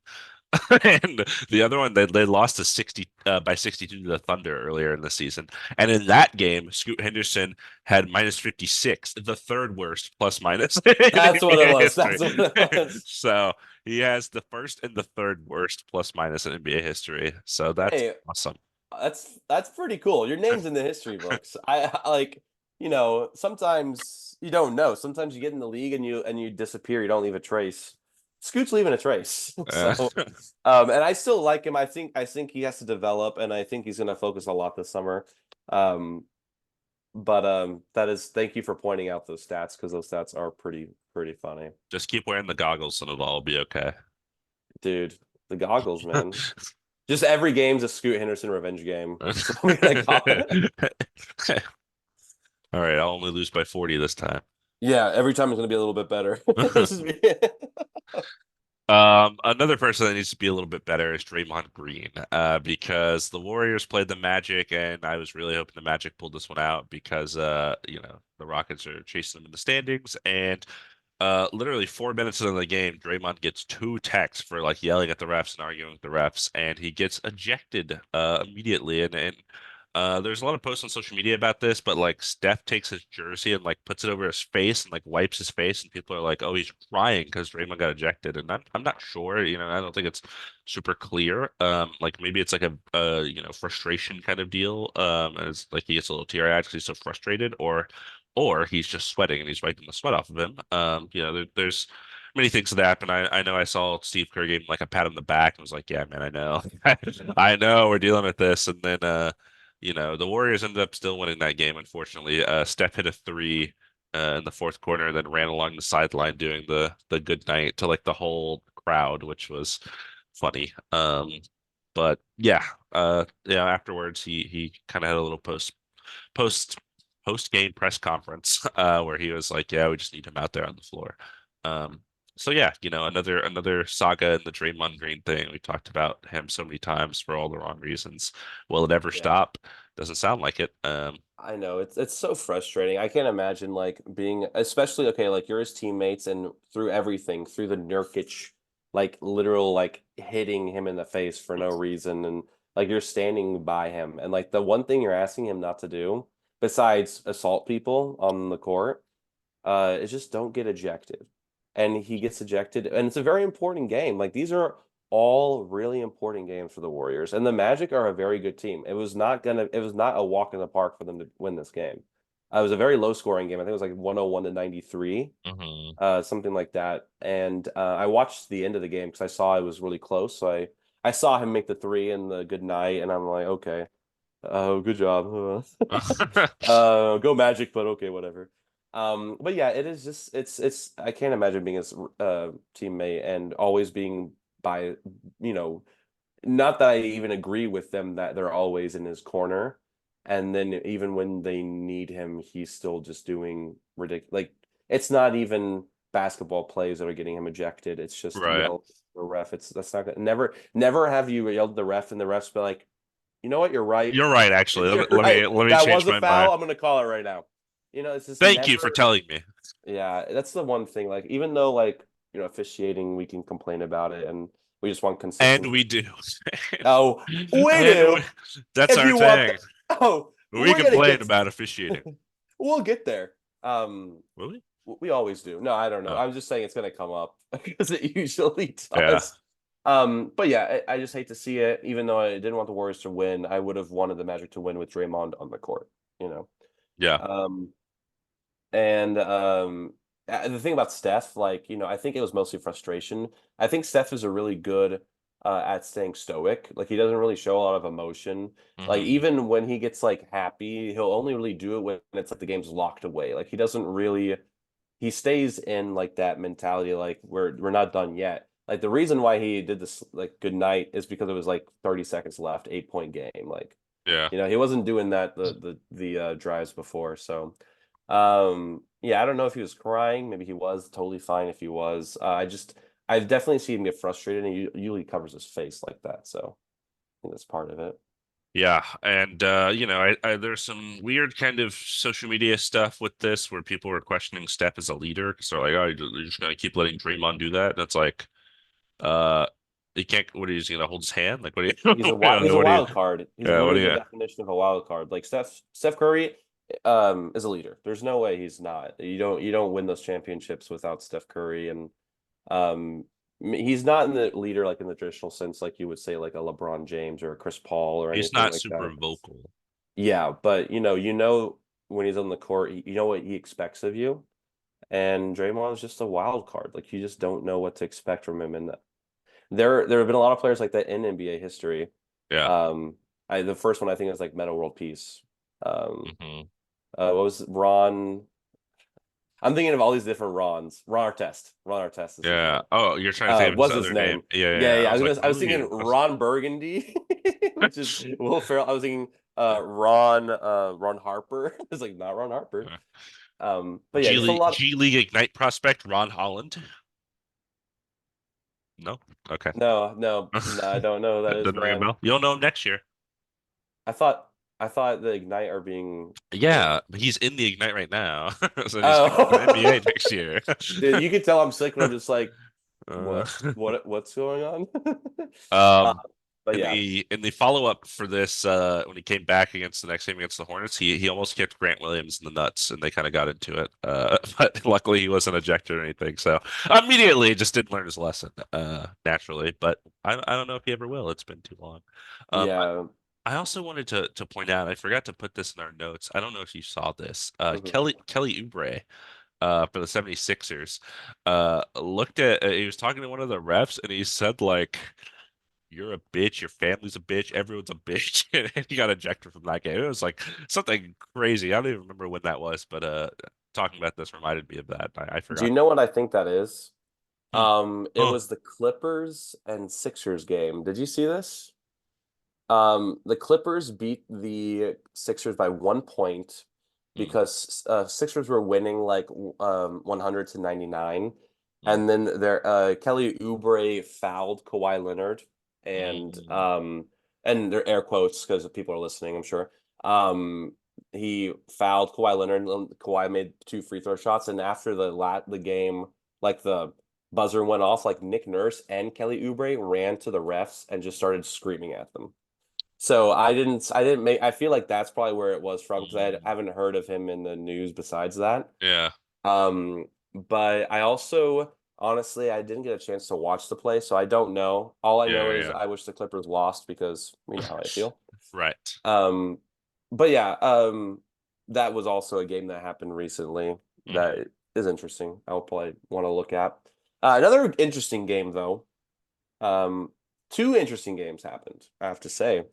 And the other one, they lost to 60 by 62 to the Thunder earlier in the season. And in that game, Scoot Henderson had minus 56, the third worst plus minus in That's what it NBA was. history. That's what it was. So he has the first and the third worst plus minus in NBA history. So that's Hey, awesome. that's pretty cool. Your name's in the history books. I like, sometimes you don't know. Sometimes you get in the league and you disappear. You don't leave a trace. Scoot's leaving a trace. Uh, So, and I still like him. I think he has to develop, and I think he's going to focus a lot this summer. Um, but that is thank you for pointing out those stats because those stats are pretty funny, just keep wearing the goggles and it'll all be okay. dude. The goggles, man. Just every game's a Scoot Henderson revenge game. That's what we're gonna call it. All right, I'll only lose by 40 this time. Yeah, every time it's gonna be a little bit better. Another person that needs to be a little bit better is Draymond Green, because the Warriors played the Magic, and I was really hoping the Magic pulled this one out because, the Rockets are chasing them in the standings, and literally 4 minutes into the game, Draymond gets 2 texts for like yelling at the refs and arguing with the refs, and he gets ejected immediately. And there's a lot of posts on social media about this, but like Steph takes his jersey and like puts it over his face and like wipes his face, and people are like, "Oh, he's crying because Draymond got ejected." And I'm not sure. I don't think it's super clear. Like maybe it's like a frustration kind of deal. And it's like he gets a little teary-eyed because he's so frustrated, or or he's just sweating and he's wiping the sweat off of him. There's many things that happen. I know I saw Steve Kerr gave him like a pat on the back and was like, "Yeah, man, I know, I know, we're dealing with this." And then, the Warriors ended up still winning that game. Unfortunately, Steph hit a three in the fourth quarter, and then ran along the sideline doing the good night to like the whole crowd, which was funny. But yeah, afterwards he kind of had a little post post game press conference where he was like, "Yeah, we just need him out there on the floor." Um, so yeah, another saga in the Draymond Green thing. We talked about him so many times for all the wrong reasons. Will it ever Yeah. stop? Doesn't sound like it. I know it's so frustrating. I can't imagine like being, especially okay, like you're his teammates and through everything, through the Nurkic, like literal like hitting him in the face for no reason, and like you're standing by him, and like the one thing you're asking him not to do, besides assault people on the court, is just don't get ejected. And he gets ejected, and it's a very important game. Like these are all really important games for the Warriors. And the Magic are a very good team. It was not a walk in the park for them to win this game. It was a very low scoring game. I think it was like 101 to 93, Mhm. something like that. And I watched the end of the game because I saw it was really close. So I saw him make the three and the good night, and I'm like, okay, good job. Go Magic, but okay, whatever. But yeah, it is just it's I can't imagine being his teammate and always being by, you know, not that I even agree with them that they're always in his corner. And then even when they need him, he's still just doing ridiculous. Like it's not even basketball plays that are getting him ejected. It's just Right. yell at the ref. That's not gonna never have you yelled at the ref and the ref's be like, you know what, you're right. You're right, actually. You're Let right. me let me That change was a my mind. foul. I'm gonna call it right now. It's just Thank you for never. telling me. Yeah, that's the one thing. Like, even though like, officiating, we can complain about it, and we just want And consistency. we do. Oh, we And do. that's If our you want thing. the, oh, We we're gonna complain get. about officiating. We'll get there. Will we? We always do. No, I don't know. Oh, I'm just saying it's gonna come up because it usually yeah. does. But yeah, I just hate to see it. Even though I didn't want the Warriors to win, I would have wanted the Magic to win with Draymond on the court. You know. Yeah. Um, And the thing about Steph, like, I think it was mostly frustration. I think Steph is a really good at staying stoic. Like he doesn't really show a lot of emotion. Like Hmm. even when he gets like happy, he'll only really do it when it's like the game's locked away. Like he doesn't really he stays in like that mentality like we're not done yet. Like the reason why he did this like good night is because it was like 30 seconds left, 8 point game. Like Yeah. he wasn't doing that the drives before. So, yeah, I don't know if he was crying. Maybe he was totally fine if he was. I've definitely seen him get frustrated, and he usually covers his face like that. So I think that's part of it. Yeah. And there's some weird kind of social media stuff with this where people were questioning Steph as a leader because they're like, "Oh, you're just gonna keep letting Draymond do that?" And it's like, uh, he can't. What are you gonna hold his hand? Like, what do you? He's a What do you? wild card. He's Yeah. What literally do the you? definition of a wild card. Like Steph Curry, is a leader. There's no way he's not. You don't win those championships without Steph Curry, and he's not in the leader like in the traditional sense, like you would say like a LeBron James or a Chris Paul or He's anything not like super that. vocal. Yeah, but when he's on the court, you know what he expects of you. And Draymond is just a wild card. Like you just don't know what to expect from him. And there have been a lot of players like that in NBA history. Yeah. Um, the first one I think is like Meta World Peace. Um, Hmm. what was Ron? I'm thinking of all these different Rons. Ron Artest. Ron Artest is his Yeah. name. Oh, you're trying to think of his Was his other name. name? Yeah, yeah, Yeah, yeah. yeah. I was like, I was who thinking you? Ron Burgundy, which is Will Ferrell. I was thinking Ron Harper. It's like not Ron Harper. But yeah, just a lot. G League Ignite prospect Ron Holland. No. Okay. No, no, no. I don't know who that is, Doesn't ring a man. bell. You'll know him next year. I thought I thought the Ignite are being like. Yeah, but he's in the Ignite right now, so he's coming to the NBA Oh, next year. dude, you can tell I'm sick when I'm just like, Uh, what's going on? uh, um, but in yeah, the follow up for this, when he came back against the next game against the Hornets, he almost kicked Grant Williams in the nuts, and they kind of got into it. But luckily he wasn't ejected or anything, so immediately just didn't learn his lesson. Naturally, but I don't know if he ever will. It's been too long. Um, yeah. I also wanted to point out, I forgot to put this in our notes. I don't know if you saw this. Mhm. Kelly Oubre, for the 76ers, looked at he was talking to one of the refs and he said like, "You're a bitch, your family's a bitch, everyone's a bitch," and he got ejected from that game. It was like something crazy. I don't even remember when that was, but talking about this reminded me of that. I Do you forgot. know what I think that is? Hmm. It Oh. was the Clippers and Sixers game. Did you see this? The Clippers beat the Sixers by 1 point Mm, because Sixers were winning like 100 to 99, mm, and then their Kelly Oubre fouled Kawhi Leonard, mm. and they're air quotes because people are listening, I'm sure. Um, he fouled Kawhi Leonard, and Kawhi made two free throw shots, and after the game, like the buzzer went off, like Nick Nurse and Kelly Oubre ran to the refs and just started screaming at them. So I didn't make, I feel like that's probably where it was from because I Mm. haven't heard of him in the news besides that. Yeah, But I also, honestly, I didn't get a chance to watch the play, so I don't know. All I know yeah, is yeah. I wish the Clippers lost because we know how I feel. Right. Um, but yeah, that was also a game that happened recently Hmm. that is interesting. I'll probably want to look at. Another interesting game though. Um, two interesting games happened, I have to say.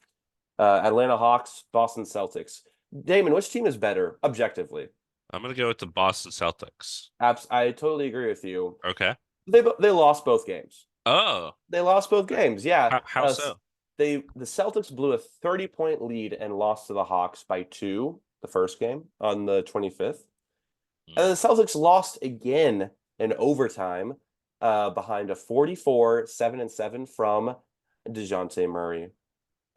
Atlanta Hawks, Boston Celtics. Damon, which team is better objectively? I'm gonna go with the Boston Celtics. I totally agree with you. Okay. They lost both games. Oh, They lost both games. Yeah. how so? The Celtics blew a 30-point lead and lost to the Hawks by two the first game on the 25th. And Mm. the Celtics lost again in overtime behind a 44 7-7 from DeJounte Murray.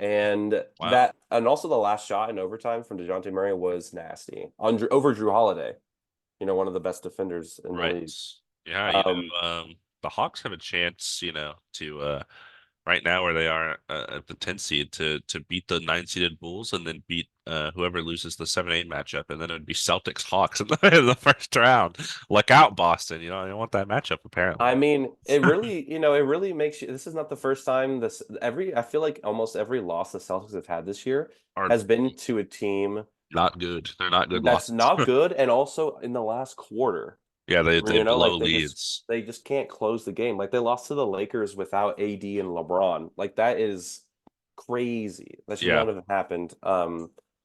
Wow. And also the last shot in overtime from DeJounte Murray was nasty over Drew Holiday, one of the best defenders in the Right. league. Yeah, Um, the Hawks have a chance, to right now where they are at the 10th seed to beat the 9 seeded Bulls and then beat whoever loses the 7-8 matchup, and then it would be Celtics Hawks in in the first round. Look out, Boston. You don't want that matchup apparently. I mean, it really makes you. This is not the first time I feel like almost every loss the Celtics have had this year Are has been to a team not good. They're not good that's losses. not good, and also in the last quarter. Yeah, they blow Like leads. they just can't close the game. Like they lost to the Lakers without AD and LeBron. Like that is crazy. That should Yeah. not have happened.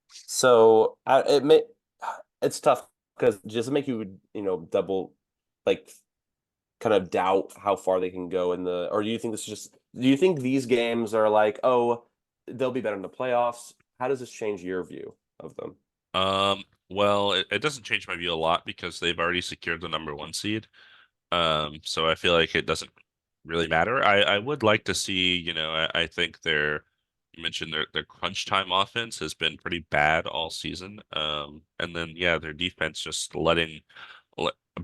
So it's tough because just make you double like kind of doubt how far they can go in the. Or do you think these games are like, oh, they'll be better in the playoffs? How does this change your view of them? Well, it doesn't change my view a lot because they've already secured the number 1 seed. So I feel like it doesn't really matter. I would like to see, I think you mentioned their crunch time offense has been pretty bad all season. And then yeah, their defense just le-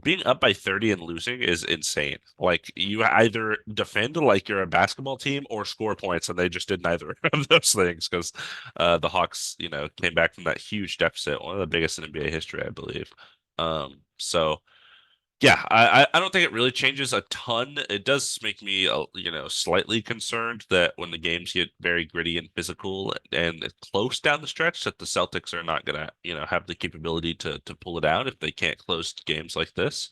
being up by 30 and losing is insane. Like you either defend like you're a basketball team or score points, and they just did neither of those things because the Hawks, came back from that huge deficit, one of the biggest in NBA history, I believe. So yeah, I don't think it really changes a ton. It does make me, slightly concerned that when the games get very gritty and physical and close down the stretch, that the Celtics are not gonna, have the capability to pull it out if they can't close games like this.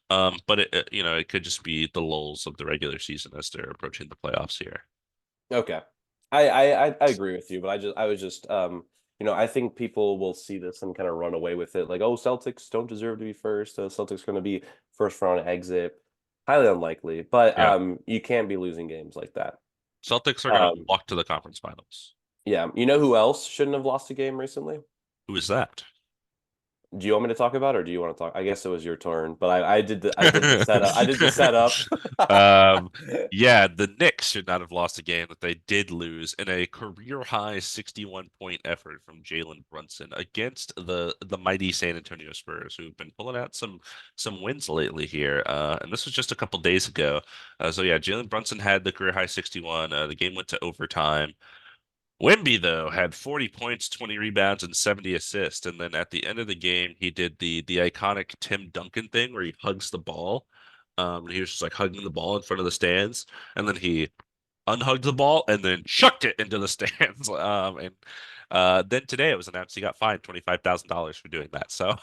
But it could just be the lulls of the regular season as they're approaching the playoffs here. Okay. I agree with you, but I was just I think people will see this and kind of run away with it like, oh, Celtics don't deserve to be first. Celtics going to be first round exit. Highly unlikely, but Yeah, you can't be losing games like that. Celtics are gonna Um, walk to the conference finals. yeah, you know who else shouldn't have lost a game recently? Who is that? Do you want me to talk about it, or do you want to talk? I guess it was your turn, but I did the setup. I did the setup. Um, yeah, the Knicks should not have lost a game that they did lose in a career high 61-point effort from Jalen Brunson against the mighty San Antonio Spurs, who've been pulling out some wins lately here. And this was just a couple days ago. So yeah, Jalen Brunson had the career high 61. The game went to overtime. Wemby, though, had 40 points, 20 rebounds, and 70 assists. And then at the end of the game, he did the iconic Tim Duncan thing where he hugs the ball. He was just like hugging the ball in front of the stands. And then he unhugged the ball, and then chucked it into the stands. And then today it was announced he got fined $25,000 for doing that. So,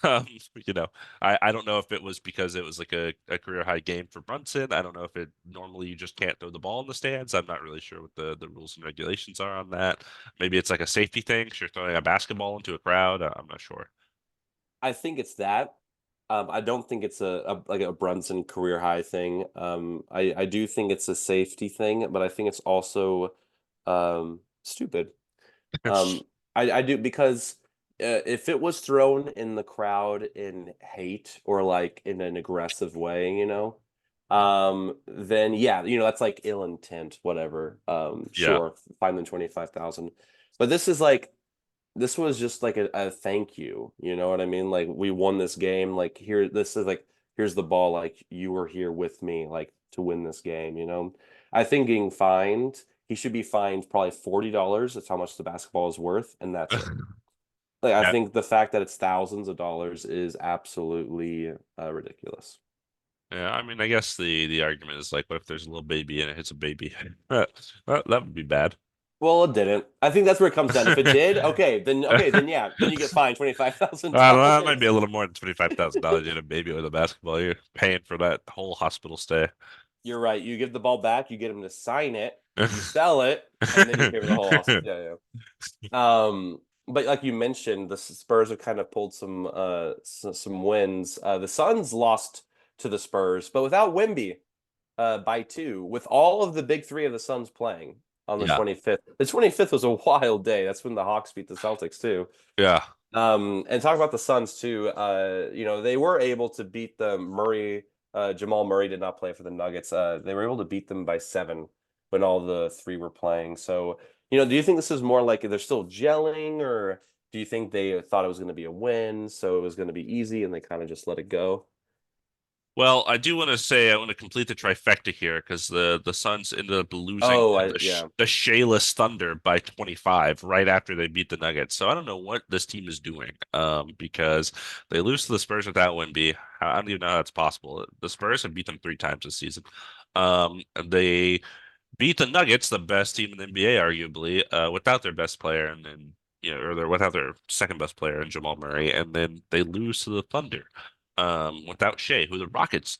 um, you know, I don't know if it was because it was like a career high game for Brunson. I don't know if it normally you just can't throw the ball in the stands. I'm not really sure what the rules and regulations are on that. Maybe it's like a safety thing 'cause you're throwing a basketball into a crowd. I'm not sure. I think it's that. I don't think it's like a Brunson career high thing. I do think it's a safety thing, but I think it's also stupid. Um, I do because if it was thrown in the crowd in hate or like in an aggressive way, then yeah, that's like ill intent, whatever. Yeah. Sure, fine them 25,000. But this was just like a thank you. You know what I mean? Like we won this game. Like here, this is like here's the ball. Like you were here with me, like to win this game. I think getting fined, he should be fined probably $40. That's how much the basketball is worth, and that's it. Like I Yeah. think the fact that it's thousands of dollars is absolutely ridiculous. Yeah, I mean, I guess the argument is like, what if there's a little baby and it hits a baby? That would be bad. Well, it didn't. I think that's where it comes down. If it did, okay, then yeah, then you get fined $25 thousand I don't know, it might be dollars. a little more than $25,000 in a baby with a basketball. You're paying for that whole hospital stay. You're right. You give the ball back, you get him to sign it, you sell it, and then you pay for the whole house. Yeah, yeah. But like you mentioned, the Spurs have kind of pulled some wins. The Suns lost to the Spurs, but without Wemby, by two, with all of the big three of the Suns playing on the Yeah, 25th. The 25th was a wild day. That's when the Hawks beat the Celtics too. yeah. And talk about the Suns too. They were able to beat the Murray. Jamal Murray did not play for the Nuggets. They were able to beat them by 7 when all the three were playing. So, do you think this is more like they're still gelling, or do you think they thought it was going to be a win, so it was going to be easy, and they kind of just let it go? Well, I do want to say I want to complete the trifecta here because the Suns ended up losing Oh, to yeah, the Shayless Thunder by 25 right after they beat the Nuggets. So I don't know what this team is doing. Because they lose to the Spurs without Wemby. I don't even know how that's possible. The Spurs have beat them 3 times this season. And they beat the Nuggets, the best team in the NBA, arguably, without their best player, and then or without their second best player in Jamal Murray, and then they lose to the Thunder, without Shea, who the Rockets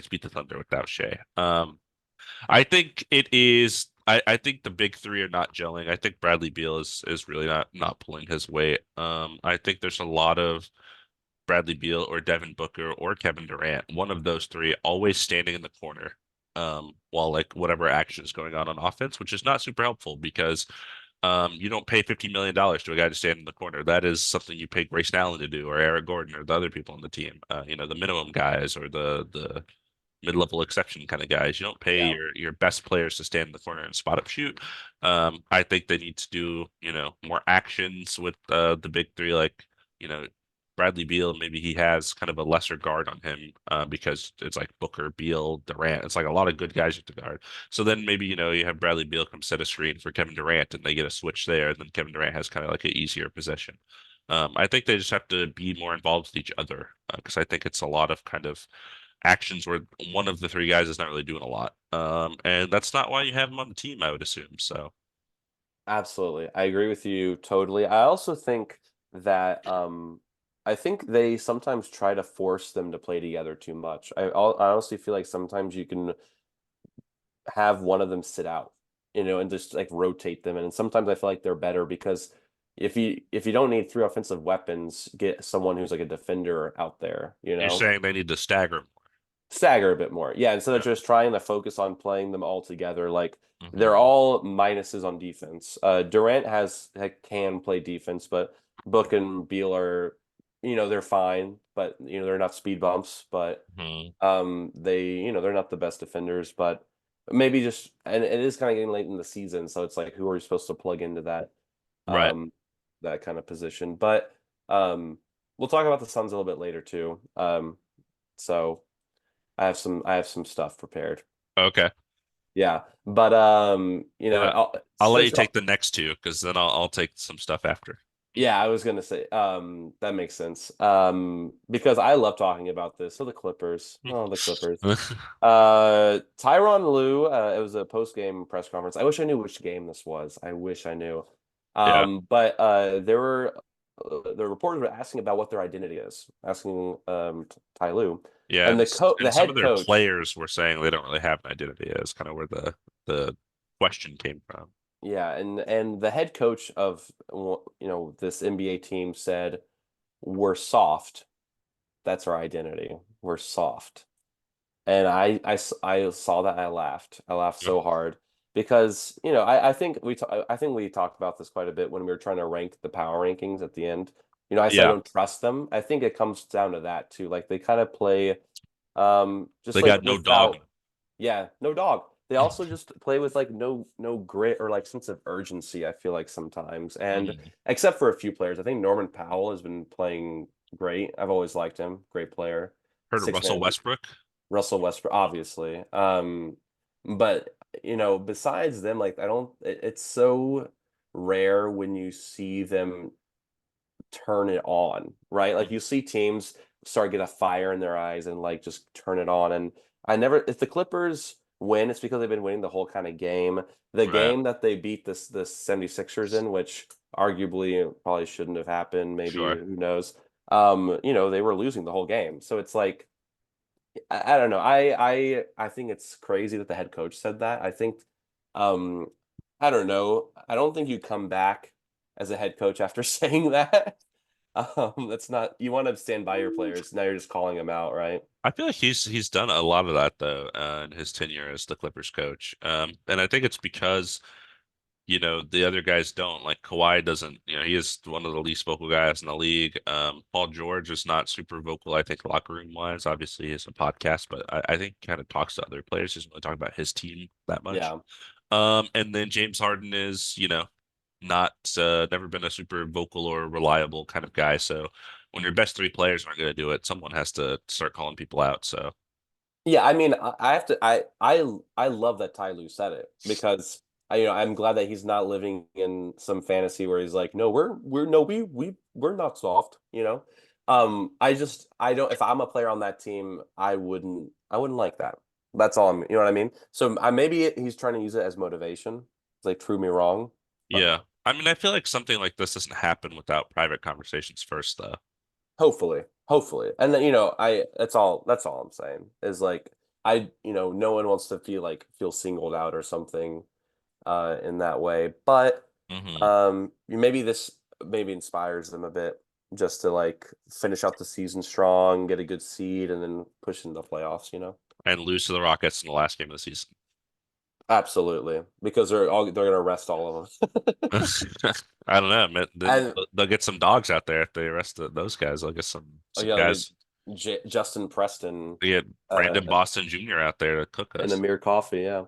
beat the Thunder without Shea. I think it is. I think the big three are not gelling. I think Bradley Beal is really not pulling his weight. I think there's a lot of Bradley Beal or Devin Booker or Kevin Durant, one of those three, always standing in the corner, while like whatever action is going on offense, which is not super helpful because you don't pay $50 million to a guy to stand in the corner. That is something you pay Grayson Allen to do, or Eric Gordon, or the other people on the team. The minimum guys or the mid-level exception kind of guys. You don't pay yeah. your best players to stand in the corner and spot up shoot. I think they need to do, more actions with the big three, like, you know, Bradley Beal, maybe he has kind of a lesser guard on him because it's like Booker, Beal, Durant. It's like a lot of good guys to guard. So then maybe, you have Bradley Beal come set a screen for Kevin Durant and they get a switch there. And then Kevin Durant has kind of like an easier possession. I think they just have to be more involved with each other because I think it's a lot of kind of actions where one of the three guys is not really doing a lot. And that's not why you have him on the team, I would assume. So Absolutely. I agree with you totally. I also think that I think they sometimes try to force them to play together too much. I honestly feel like sometimes you can have one of them sit out, and just like rotate them. And sometimes I feel like they're better because if you don't need three offensive weapons, get someone who's like a defender out there, you're saying they need to stagger stagger a bit more. Yeah, instead of more. just trying to focus on playing them all together, like Yeah. they're all minuses on defense. Durant can play defense, but Book and Beal are, they're fine, but they're not speed bumps, but Hmm. they're not the best defenders, but maybe just and it is kind of getting late in the season, so it's like who are you supposed to plug into Right. um that kind of position? But we'll talk about the Suns a little bit later too. So I have some stuff prepared. Okay. Yeah, but Uh, I'll let you since take the next two because then I'll take some stuff after. Yeah, I was gonna say, that makes sense. Because I love talking about this. So the Clippers. Oh, the Clippers. Tyronn Lue, it was a post-game press conference. I wish I knew which game this was. I wish I knew. Yeah, But the reporters were asking about what their identity is, asking Ty Lue. yeah, And the and some of head their coach, players were saying they don't really have an identity. Is kind of where the question came from. yeah, and the head coach of this NBA team said, "We're soft. That's our identity. We're soft." And I saw that, and I laughed. I laughed Yeah, so hard because I think we talked about this quite a bit when we were trying to rank the power rankings at the end. I said I yeah, don't trust them. I think it comes down to that too. Like they kind of play just they like got no dog. without, yeah, no dog. They also just play with like no grit or like sense of urgency, I feel like sometimes. And Mhm. except for a few players, I think Norman Powell has been playing great. I've always liked him. Great player. Heard of Six Russell man Westbrook? Russell Westbrook, obviously. But besides them, like I don't. It's so rare when you see them turn it on, right? Like you see teams start get a fire in their eyes and like just turn it on. And I never, if the Clippers win, it's because they've been winning the whole kind of game. The Right. game that they beat this 76ers in, which arguably probably shouldn't have happened, maybe Sure. who knows. They were losing the whole game. So it's like I don't know. I think it's crazy that the head coach said that. I think um I don't know. I don't think you come back as a head coach after saying that. That's not you want to stand by your players. Now you're just calling them out, right? I feel like he's done a lot of that though in his tenure as the Clippers coach. And I think it's because the other guys don't. Like Kawhi doesn't, he is one of the least vocal guys in the league. Paul George is not super vocal, I think, locker room wise. Obviously, he has a podcast, but I think he kind of talks to other players. He doesn't really talk about his team that much. Yeah. And then James Harden is, not never been a super vocal or reliable kind of guy. So when your best three players aren't going to do it, someone has to start calling people out. So Yeah, I mean, I have to. I love that Ty Lue said it because I'm glad that he's not living in some fantasy where he's like, no, we're no we're not soft. I don't. If I'm a player on that team, I wouldn't like that. That's all I'm. You know what I mean? So maybe he's trying to use it as motivation. It's like prove me wrong, but yeah, I mean, I feel like something like this doesn't happen without private conversations first, though. hopefully, and then I that's all I'm saying is like no one wants to feel singled out or something in that way. But Hmm. maybe this maybe inspires them a bit just to like finish out the season strong, get a good seed, and then push into the playoffs. And lose to the Rockets in the last game of the season. Absolutely, because they're gonna rest all of them. I don't know, man. Then And they'll get some dogs out there if they arrest those guys. They'll get some I'll get guys. Justin Preston They get uh, Brandon Boston Jr. out there to cook and us. Amir Coffee, yeah.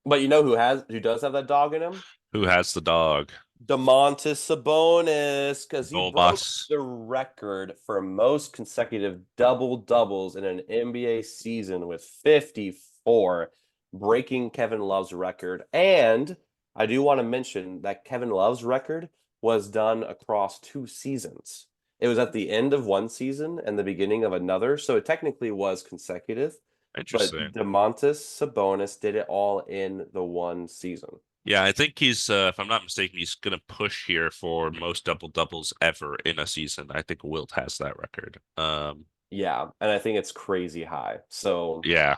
But you know who does have that dog in him? Who has the dog? Domantas Sabonis, because he broke Domas. the record for most consecutive double doubles in an NBA season with 54, breaking Kevin Love's record. And I do want to mention that Kevin Love's record was done across 2 seasons. It was at the end of one season and the beginning of another, so it technically was consecutive. But Interesting. Domantas Sabonis did it all in the one season. Yeah, I think he's, if I'm not mistaken, he's going to push here for most double doubles ever in a season. I think Wilt has that record. Yeah, and I think it's crazy high. So Yeah.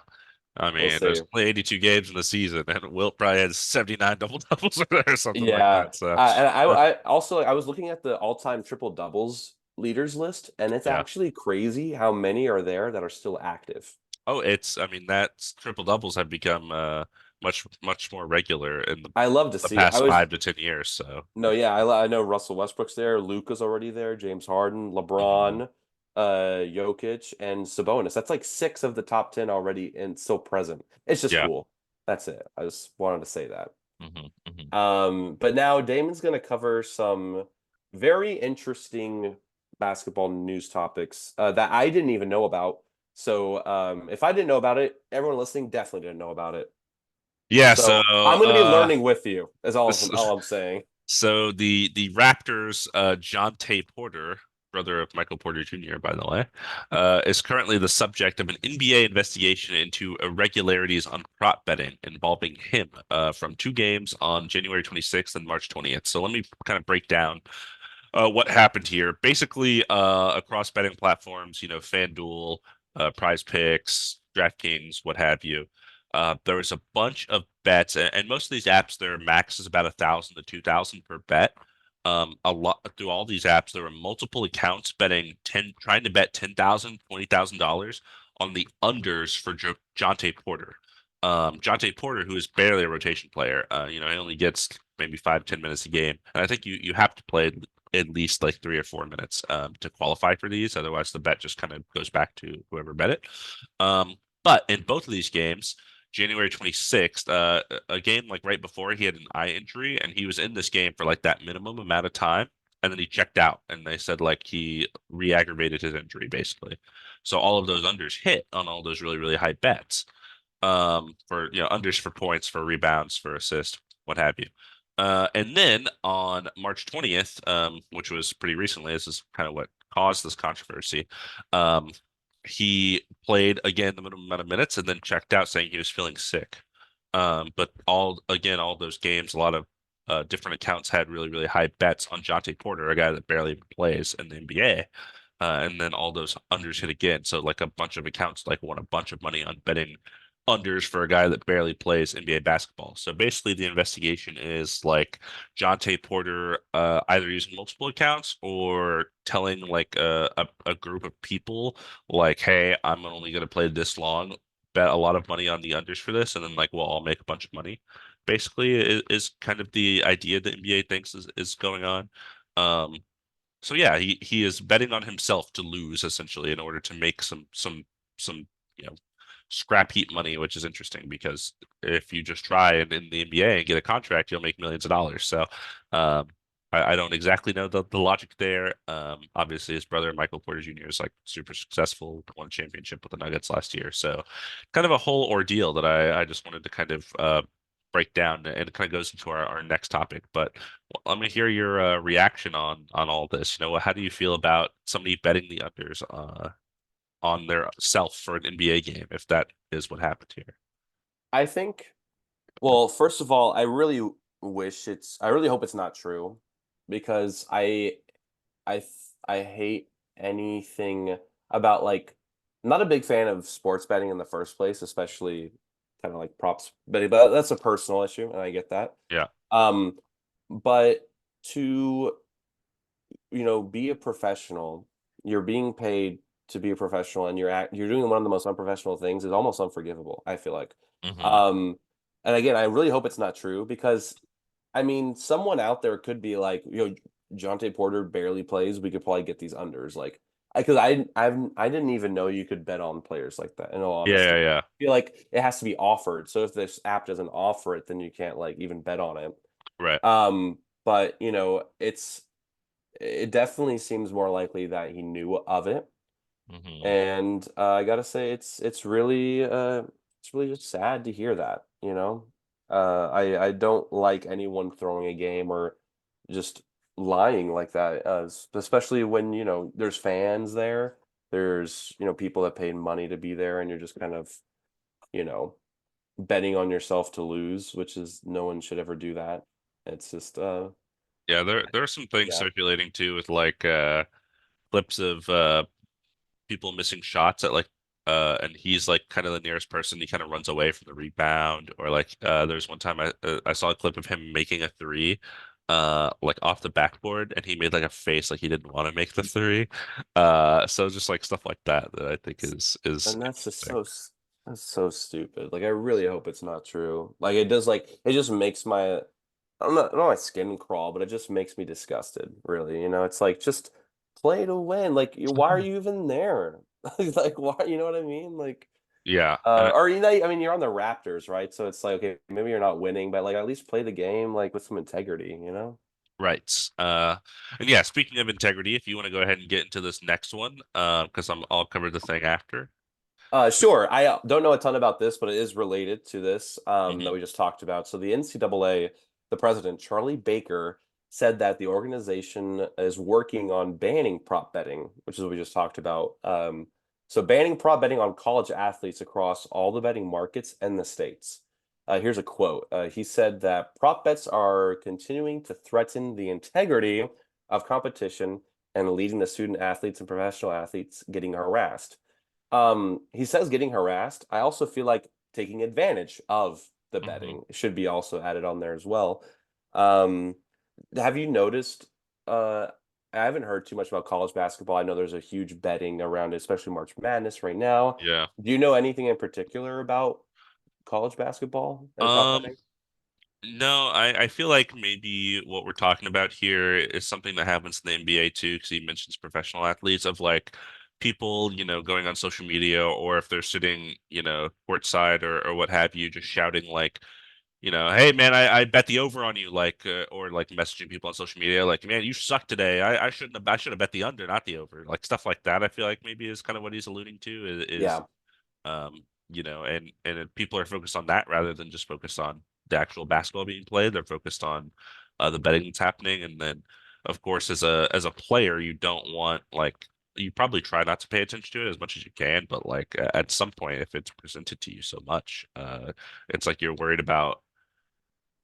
I we'll mean, there's see. only 82 games in the season, and Wilt probably has 79 double doubles or something like Yeah, that. So, and I also I was looking at the all-time triple doubles leaders list, and it's yeah. actually crazy how many are there that are still active. Oh, I mean, that's triple doubles have become much more regular in I love to the see it. I past was 5 to 10 years. So, No, yeah, I know Russell Westbrook's there, Luka's already there, James Harden, mhm. LeBron, Jokic, and Sabonis. That's like 6 of the top 10 already and still present. It's just Yeah. cool. That's it. I just wanted to say that. Hmm. But now Damon's going to cover some very interesting basketball news topics that I didn't even know about. So if I didn't know about it, everyone listening definitely didn't know about it. Yeah. So, So I'm going to be learning with you, is all this, all I'm saying. So the Raptors, Johntay Porter, brother of Michael Porter Jr., by the way, is currently the subject of an NBA investigation into irregularities on prop betting involving him from two games on January 26th and March 20th. So let me kind of break down what happened here. Basically, across betting platforms, FanDuel, Prize Picks, DraftKings, what have you. There was a bunch of bets, and most of these apps, their max is about 1,000 to 2,000 per bet. A lot through all these apps, there were multiple accounts betting trying to bet $10,000, $20,000 on the unders for Johntay Porter. Johntay Porter, who is barely a rotation player, he only gets maybe 5, 10 minutes a game, and I think you have to play at least like 3 or 4 minutes to qualify for these. Otherwise, the bet just kind of goes back to whoever bet it. But in both of these games, January 26th, a game like right before he had an eye injury, and he was in this game for like that minimum amount of time, and then he checked out, and they said like he re-aggravated his injury basically. So all of those unders hit on all those really, really high bets for unders for points, for rebounds, for assists, what have you. And then on March 20th, which was pretty recently, this is kind of what caused this controversy. Um, he played again the minimum amount of minutes and then checked out saying he was feeling sick. But all those games, a lot of different accounts had really, really high bets on Johntay Porter, a guy that barely even plays in the NBA. And then all those unders hit again. So like a bunch of accounts like won a bunch of money on betting unders for a guy that barely plays NBA basketball. So basically the investigation is like Johntay Porter either using multiple accounts or telling like a group of people like, hey, I'm only going to play this long, bet a lot of money on the unders for this, and then like we'll all make a bunch of money. Basically is kind of the idea the NBA thinks is going on. Um, so yeah, he is betting on himself to lose essentially in order to make some you know scrap heap money, which is interesting because if you just try and in the NBA and get a contract, you'll make millions of dollars. So um, I don't exactly know the logic there. Obviously, his brother Michael Porter Jr. is like super successful, won a championship with the Nuggets last year. So kind of a whole ordeal that I just wanted to kind of break down, and it kind of goes into our next topic. But let me hear your reaction on all this. How do you feel about somebody betting the unders on their self for an NBA game if that is what happened here? I think, well, first of all, I really hope it's not true because I hate anything about like, I'm not a big fan of sports betting in the first place, especially kind of like props betting, but that's a personal issue and I get that. Yeah. Um, but to, be a professional, you're being paid to be a professional and you're doing one of the most unprofessional things is almost unforgivable, I feel like. Hmm. Um, and again, I really hope it's not true because I mean, someone out there could be like, Johntay Porter barely plays. We could probably get these unders. Like, because I didn't even know you could bet on players like that. In all Yeah, honesty, yeah, yeah. I feel like it has to be offered. So if this app doesn't offer it, then you can't like even bet on it. Right. But it definitely seems more likely that he knew of it. Hmm. And I gotta say, it's really just sad to hear that. I don't like anyone throwing a game or just lying like that, especially when there's fans there. There's people that paid money to be there, and you're just kind of you know betting on yourself to lose, which is no one should ever do that. It's just Yeah, there are some things yeah. circulating too with like clips of people missing shots at like and he's like kind of the nearest person. He kind of runs away from the rebound, or like there's one time I saw a clip of him making a three like off the backboard, and he made like a face like he didn't want to make the three. So just like stuff like that I think is And that's just interesting. that's so stupid. Like I really hope it's not true. Like it does it just makes my I don't know my skin crawl, but it just makes me disgusted, really. It's like just play to win. Like why are you even there? Like why, you know what I mean? Like Yeah, and or I mean you're on the Raptors, right? So it's like okay, maybe you're not winning, but like at least play the game like with some integrity. right. And yeah, speaking of integrity, if you want to go ahead and get into this next one, because I'll cover the thing after. Sure. I don't know a ton about this, but it is related to this that Hmm. we just talked about. So the NCAA, the president, Charlie Baker, said that the organization is working on banning prop betting, which is what we just talked about. So banning prop betting on college athletes across all the betting markets and the states. Here's a quote. He said that prop bets are continuing to threaten the integrity of competition and leading to student athletes and professional athletes getting harassed. He says getting harassed. I also feel like taking advantage of the Hmm. betting should be also added on there as well. Um, have you noticed? I haven't heard too much about college basketball. I know there's a huge betting around it, especially March Madness right now. Yeah. Do you know anything in particular about college basketball and prop Um, betting? no, I feel like maybe what we're talking about here is something that happens in the NBA too, because he mentions professional athletes of like people, going on social media or if they're sitting, courtside or what have you, just shouting like, hey man, I bet the over on you, like or like messaging people on social media, like, man, you suck today. I should have bet the under, not the over, like stuff like that. I feel like maybe is kind of what he's alluding to is Yeah, and people are focused on that rather than just focused on the actual basketball being played. They're focused on the betting that's happening, and then of course as a player, you don't want like you probably try not to pay attention to it as much as you can, but like at some point, if it's presented to you so much, it's like you're worried about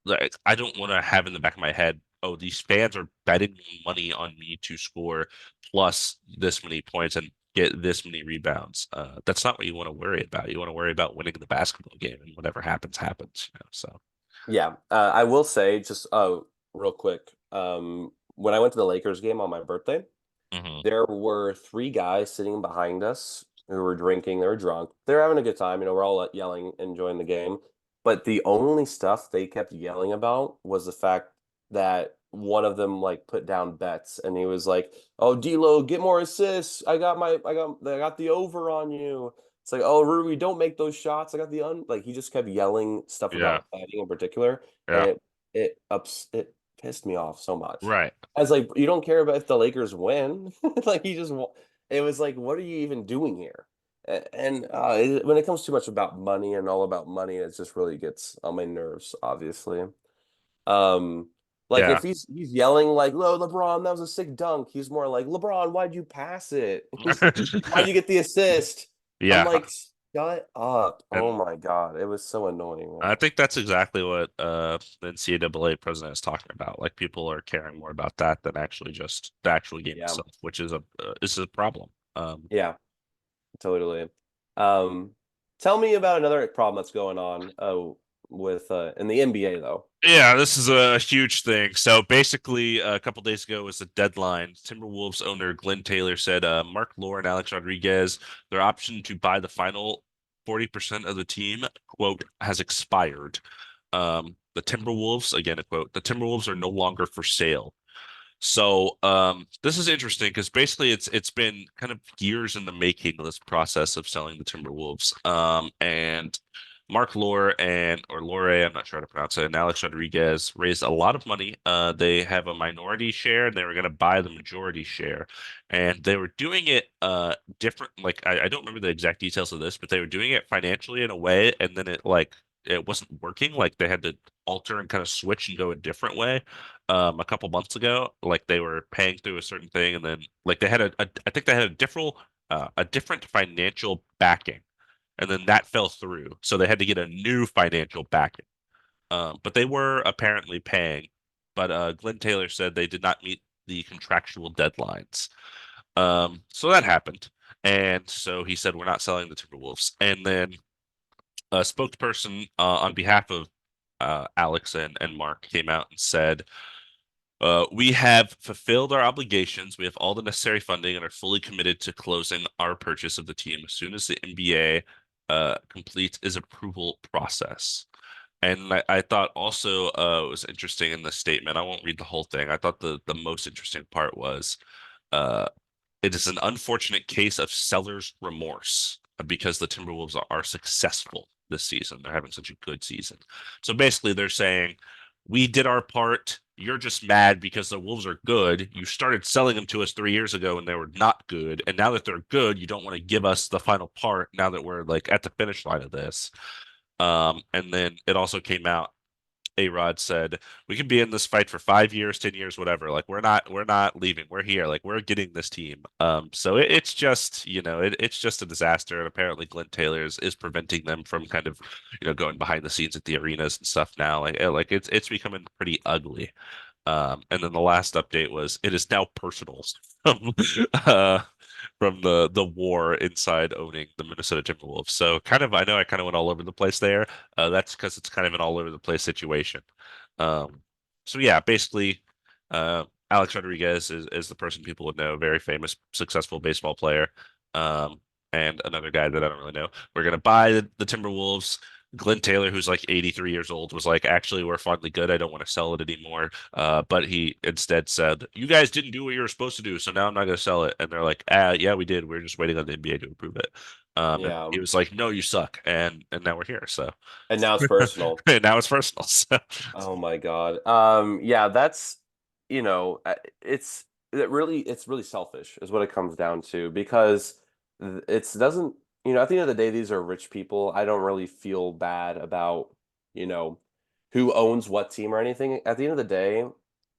like I don't want to have in the back of my head, oh, these fans are betting money on me to score plus this many points and get this many rebounds. That's not what you want to worry about. You want to worry about winning the basketball game, and whatever happens, happens. So, yeah. I will say just real quick. When I went to the Lakers game on my birthday, hmm. there were three guys sitting behind us who were drinking. They were drunk. They're having a good time. We're all yelling, enjoying the game. But the only stuff they kept yelling about was the fact that one of them like put down bets, and he was like, "Oh, D'Lo, get more assists. I got the over on you." It's like, "Oh, Rui, don't make those shots. I got the un." Like he just kept yelling stuff Yeah, about betting in particular, and yeah, it pissed me off so much. right. I was like, you don't care about if the Lakers win. Like it was like, what are you even doing here? And when it comes too much about money and all about money, it just really gets on my nerves, obviously. Um, like Yeah. if he's yelling like, "No, LeBron, that was a sick dunk." He's more like, "LeBron, why'd you pass it? Why'd you get the assist?" I'm Yeah, like, "Shut up." Oh and my God. It was so annoying, I man. think that's exactly what the NCAA president is talking about. Like people are caring more about that than actually just the actual game Yeah. itself, which is a problem. Yeah. Totally. Um, Tell me about another problem that's going on with in the NBA though. Yeah, this is a huge thing. So basically, a couple days ago was the deadline. Timberwolves owner Glenn Taylor said Mark Lore and Alex Rodriguez, their option to buy the final 40% of the team, quote, has expired. The Timberwolves, again, a quote, the Timberwolves are no longer for sale. So this is interesting because basically it's been kind of years in the making of this process of selling the Timberwolves. And Mark Lore and or Lore, I'm not sure how to pronounce it, and Alex Rodriguez raised a lot of money. They have a minority share and they were going to buy the majority share. And they were doing it different. Like I don't remember the exact details of this, but they were doing it financially in a way, and then it wasn't working. Like they had to alter and kind of switch and go a different way a couple months ago. Like they were paying through a certain thing, and then like they had I think they had a different financial backing, and then that fell through. So they had to get a new financial backing. But they were apparently paying. But Glenn Taylor said they did not meet the contractual deadlines. So that happened. And so he said, we're not selling the Timberwolves. And then a spokesperson on behalf of Alex and Mark came out and said, we have fulfilled our obligations. We have all the necessary funding and are fully committed to closing our purchase of the team as soon as the NBA completes its approval process. And I thought also it was interesting in the statement. I won't read the whole thing. I thought the most interesting part was uh, it is an unfortunate case of seller's remorse because the Timberwolves are successful this season. They're having such a good season. So basically, they're saying, we did our part. You're just mad because the Wolves are good. You started selling them to us 3 years ago and they were not good. And now that they're good, you don't want to give us the final part now that we're like at the finish line of this. And then it also came out A-Rod said, we can be in this fight for 5 years, 10 years, whatever. Like we're not leaving. We're here. Like we're getting this team. So it's just, it's just a disaster. And apparently Glenn Taylor is preventing them from kind of, going behind the scenes at the arenas and stuff now. Like it's becoming pretty ugly. And then the last update was it is now personal from uh, from the war inside owning the Minnesota Timberwolves. So kind of I know I kind of went all over the place there. That's because it's kind of an all over the place situation. Um, so yeah, basically, Alex Rodriguez is the person people would know, very famous, successful baseball player. Um, and another guy that I don't really know. We're gonna buy the Timberwolves. Glenn Taylor, who's like 83 years old, was like, actually, we're finally good. I don't want to sell it anymore. But he instead said, you guys didn't do what you were supposed to do, so now I'm not going to sell it. And they're like, yeah, we did. We're just waiting on the NBA to approve it. And Yeah. he was like, no, you suck. And now we're here. So And now it's personal. and now it's personal. So Oh my God. Yeah, that's it's really selfish is what it comes down to because it's doesn't at the end of the day these are rich people. I don't really feel bad about you know who owns what team or anything. At the end of the day,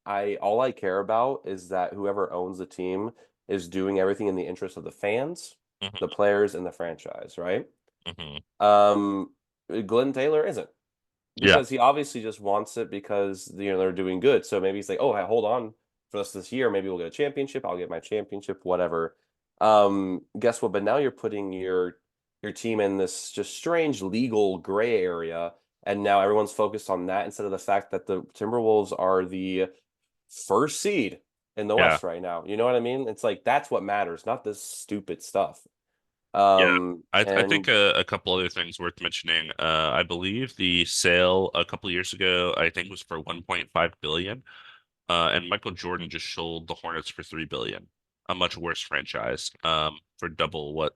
I all I care about is that whoever owns the team is doing everything in the interest of the fans, the mhm, players, and the franchise, right? mhm. Um, Glenn Taylor isn't Yeah, because he obviously just wants it because they're doing good. So maybe he's like, oh, hey, hold on for this year. Maybe we'll get a championship. I'll get my championship, whatever. Guess what? But now you're putting your team in this just strange legal gray area, and now everyone's focused on that instead of the fact that the Timberwolves are the first seed in the yeah. West right now. You know what I mean? It's like that's what matters, not this stupid stuff. Yeah, I think And a couple other things worth mentioning. I believe the sale a couple years ago, I think was for 1.5 billion. And Michael Jordan just sold the Hornets for 3 billion, a much worse franchise, for double what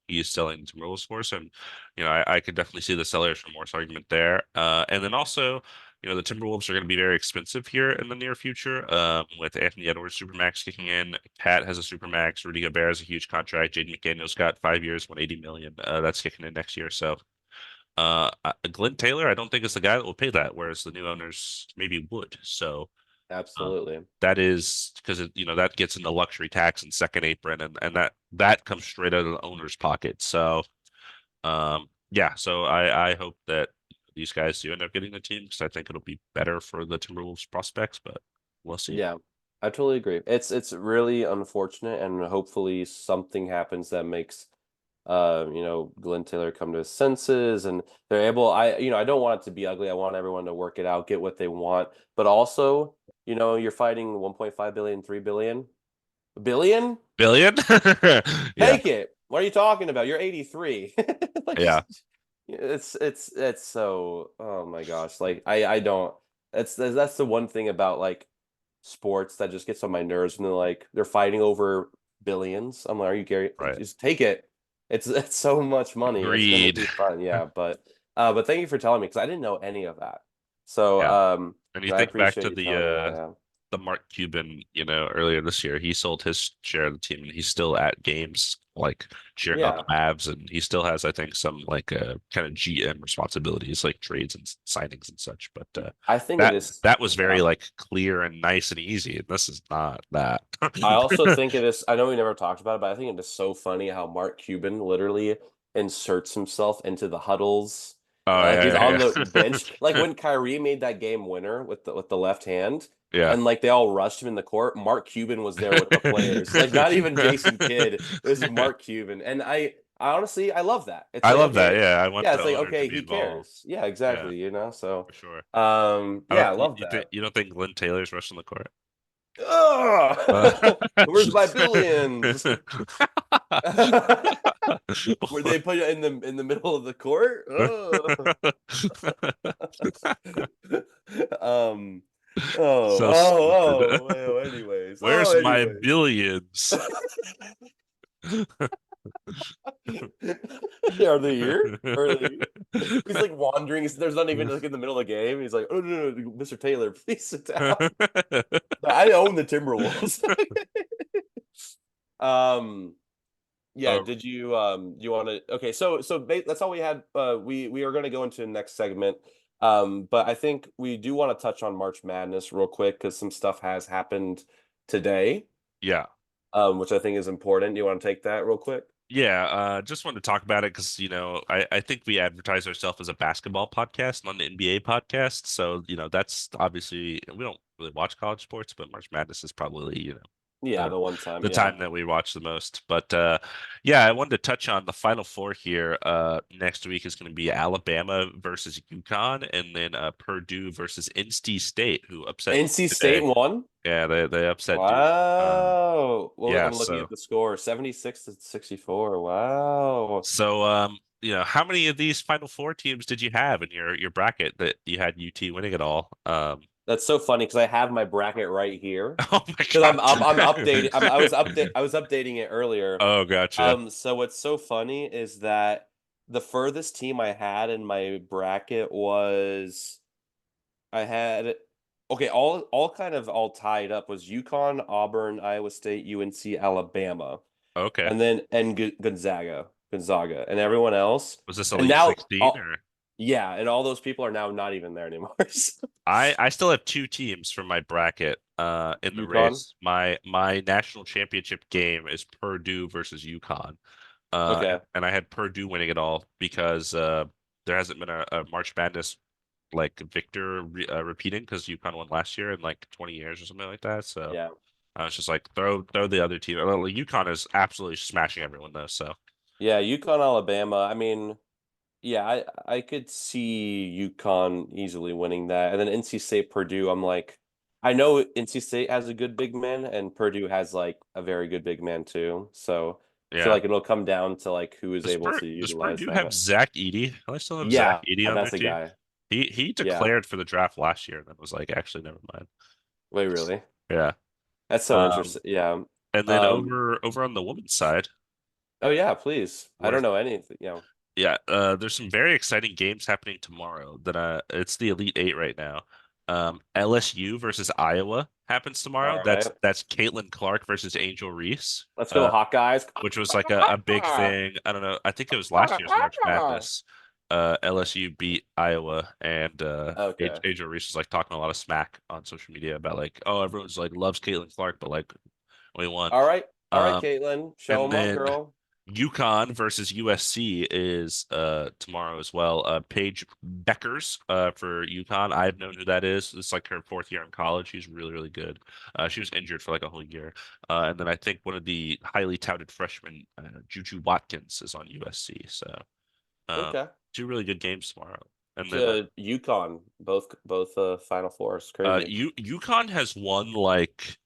he's selling the Timberwolves for. So, I could definitely see the seller's remorse argument there. And then also, the Timberwolves are going to be very expensive here in the near future. With Anthony Edwards supermax kicking in, Pat has a supermax, Rudy Gobert has a huge contract, Jaden McDaniels got 5 years, 180 million. That's kicking in next year. So, Glenn Taylor, I don't think is the guy that will pay that, whereas the new owners maybe would. So. Um, absolutely. that is because that gets into luxury tax and second apron, and that comes straight out of the owner's pocket. So yeah, so I hope that these guys do end up getting the team because I think it'll be better for the Timberwolves prospects, but we'll see. Yeah, I totally agree. It's really unfortunate, and hopefully something happens that makes Glenn Taylor come to his senses, and they're able. I don't want it to be ugly. I want everyone to work it out, get what they want, but also, you're fighting 1.5 billion, 3 billion. Billion? Yeah, Take it. What are you talking about? You're 83. Like yeah, it's so oh my gosh. Like I don't that's the one thing about like sports that just gets on my nerves when they're fighting over billions. I'm like, are you Gary? right. Just take it. It's so much money. It's gonna Agreed. be fun. Yeah, but thank you for telling me because I didn't know any of that. So Yeah. And you I think back appreciate to you telling me that. Yeah. the Mark Cuban, earlier this year, he sold his share of the team and he's still at games like cheering on the Yeah. Mavs and he still has, I think, some like kind of GM responsibilities like trades and signings and such. But I think it that is that was very yeah. like clear and nice and easy. And this is not that. I also think it is. I know we never talked about it, but I think it is so funny how Mark Cuban literally inserts himself into the huddles. Oh Like he's on yeah, the yeah, bench. Like yeah. when Kyrie made that game winner with the left hand, Yeah. and like they all rushed him in the court. Mark Cuban was there with the players. Like not even Jason Kidd. It was Mark Cuban, and I honestly I love that. It's I like love that. okay, Yeah, I want yeah, the it's like owner to okay, be he involved. cares. Yeah, Yeah, exactly. So for sure. I yeah, don't. I love You think that. you don't think Glenn Taylor's rushing the court? Uh, Ugh! Where's my billions? Where they put it in the middle of the court? Oh. um. Oh. So stupid. Oh. Oh. Well, anyways. Oh. Where's my Anyways. billions? Are they here? Are they here? He's like wandering. There's not even like in the middle of the game. He's like, oh no, Mr. Taylor, please sit down. I own the Timberwolves. um. Yeah, Uh, did you want to okay, so that's all we had. We are going to go into the next segment. But I think we do want to touch on March Madness real quick because some stuff has happened today, Yeah. which I think is important. You want to take that real quick? Yeah, just wanted to talk about it because, I think we advertise ourselves as a basketball podcast, not an NBA podcast. So, that's obviously we don't really watch college sports, but March Madness is probably, Yeah, the the one time. the Yeah. time that we watch the most. But yeah, I wanted to touch on the Final Four here. Next week is going to be Alabama versus UConn, and then Purdue versus NC State, who upset NC State today. won. Yeah, they upset Duke. Wow. Well, Yeah, I'm looking at the score, 76 to 64. Wow. so how many of these Final Four teams did you have in your bracket that you had UT winning it all? That's so funny because I have my bracket right here. Oh my Because I'm updating. God. I was updating it earlier. Oh, gotcha. So what's so funny is that the furthest team I had in my bracket was I had okay, all kind of all tied up was UConn, Auburn, Iowa State, UNC, Alabama, Okay. and then Gonzaga, and everyone else. Was this And Elite now 16 all or? yeah, and all those people are now not even there anymore. So, I still have two teams from my bracket in the UConn. race. My national championship game is Purdue versus UConn. Okay. And I had Purdue winning it all because there hasn't been a March Madness like victor repeating because UConn won last year in like 20 years or something like that. So Yeah. I was just like throw the other team. UConn is absolutely smashing everyone though. So Yeah, UConn, Alabama. I mean, yeah, I could see UConn easily winning that. And then NC State, Purdue, I'm like, I know NC State has a good big man and Purdue has like a very good big man too. So I feel yeah. like it'll come down to like who is able to Does utilize Purdue have that. Zach Edey? I still have Zach Yeah, Edey on their that's a team. guy. He Yeah. declared for the draft last year and then was like, actually, never mind. Wait, really? Yeah. That's so Um, interesting. Yeah. and then Um, over on the women's side, oh yeah, please. I we're don't know anything. Yeah. yeah, there's some very exciting games happening tomorrow that it's the Elite Eight right now. LSU versus Iowa happens tomorrow. All That's right. that's Caitlin Clark versus Angel Reese. Let's go, Hawkeyes. Which was like a big thing. I don't know. I think it was last year's March Madness. LSU beat Iowa, and Okay. Angel Reese was like talking a lot of smack on social media about like, oh, everyone's like loves Caitlin Clark, but like we won. All right. All right, Um, Caitlin. Show and him up, then girl. UConn versus USC is tomorrow as well. Paige Beckers for UConn. I've known who that is. It's like her fourth year in college. She's really, really good. She was injured for like a whole year. And then I think one of the highly touted freshmen, Juju Watkins, is on USC. So um, Okay. two really good games tomorrow. And then To UConn, both Final Fours. Crazy. UConn has won like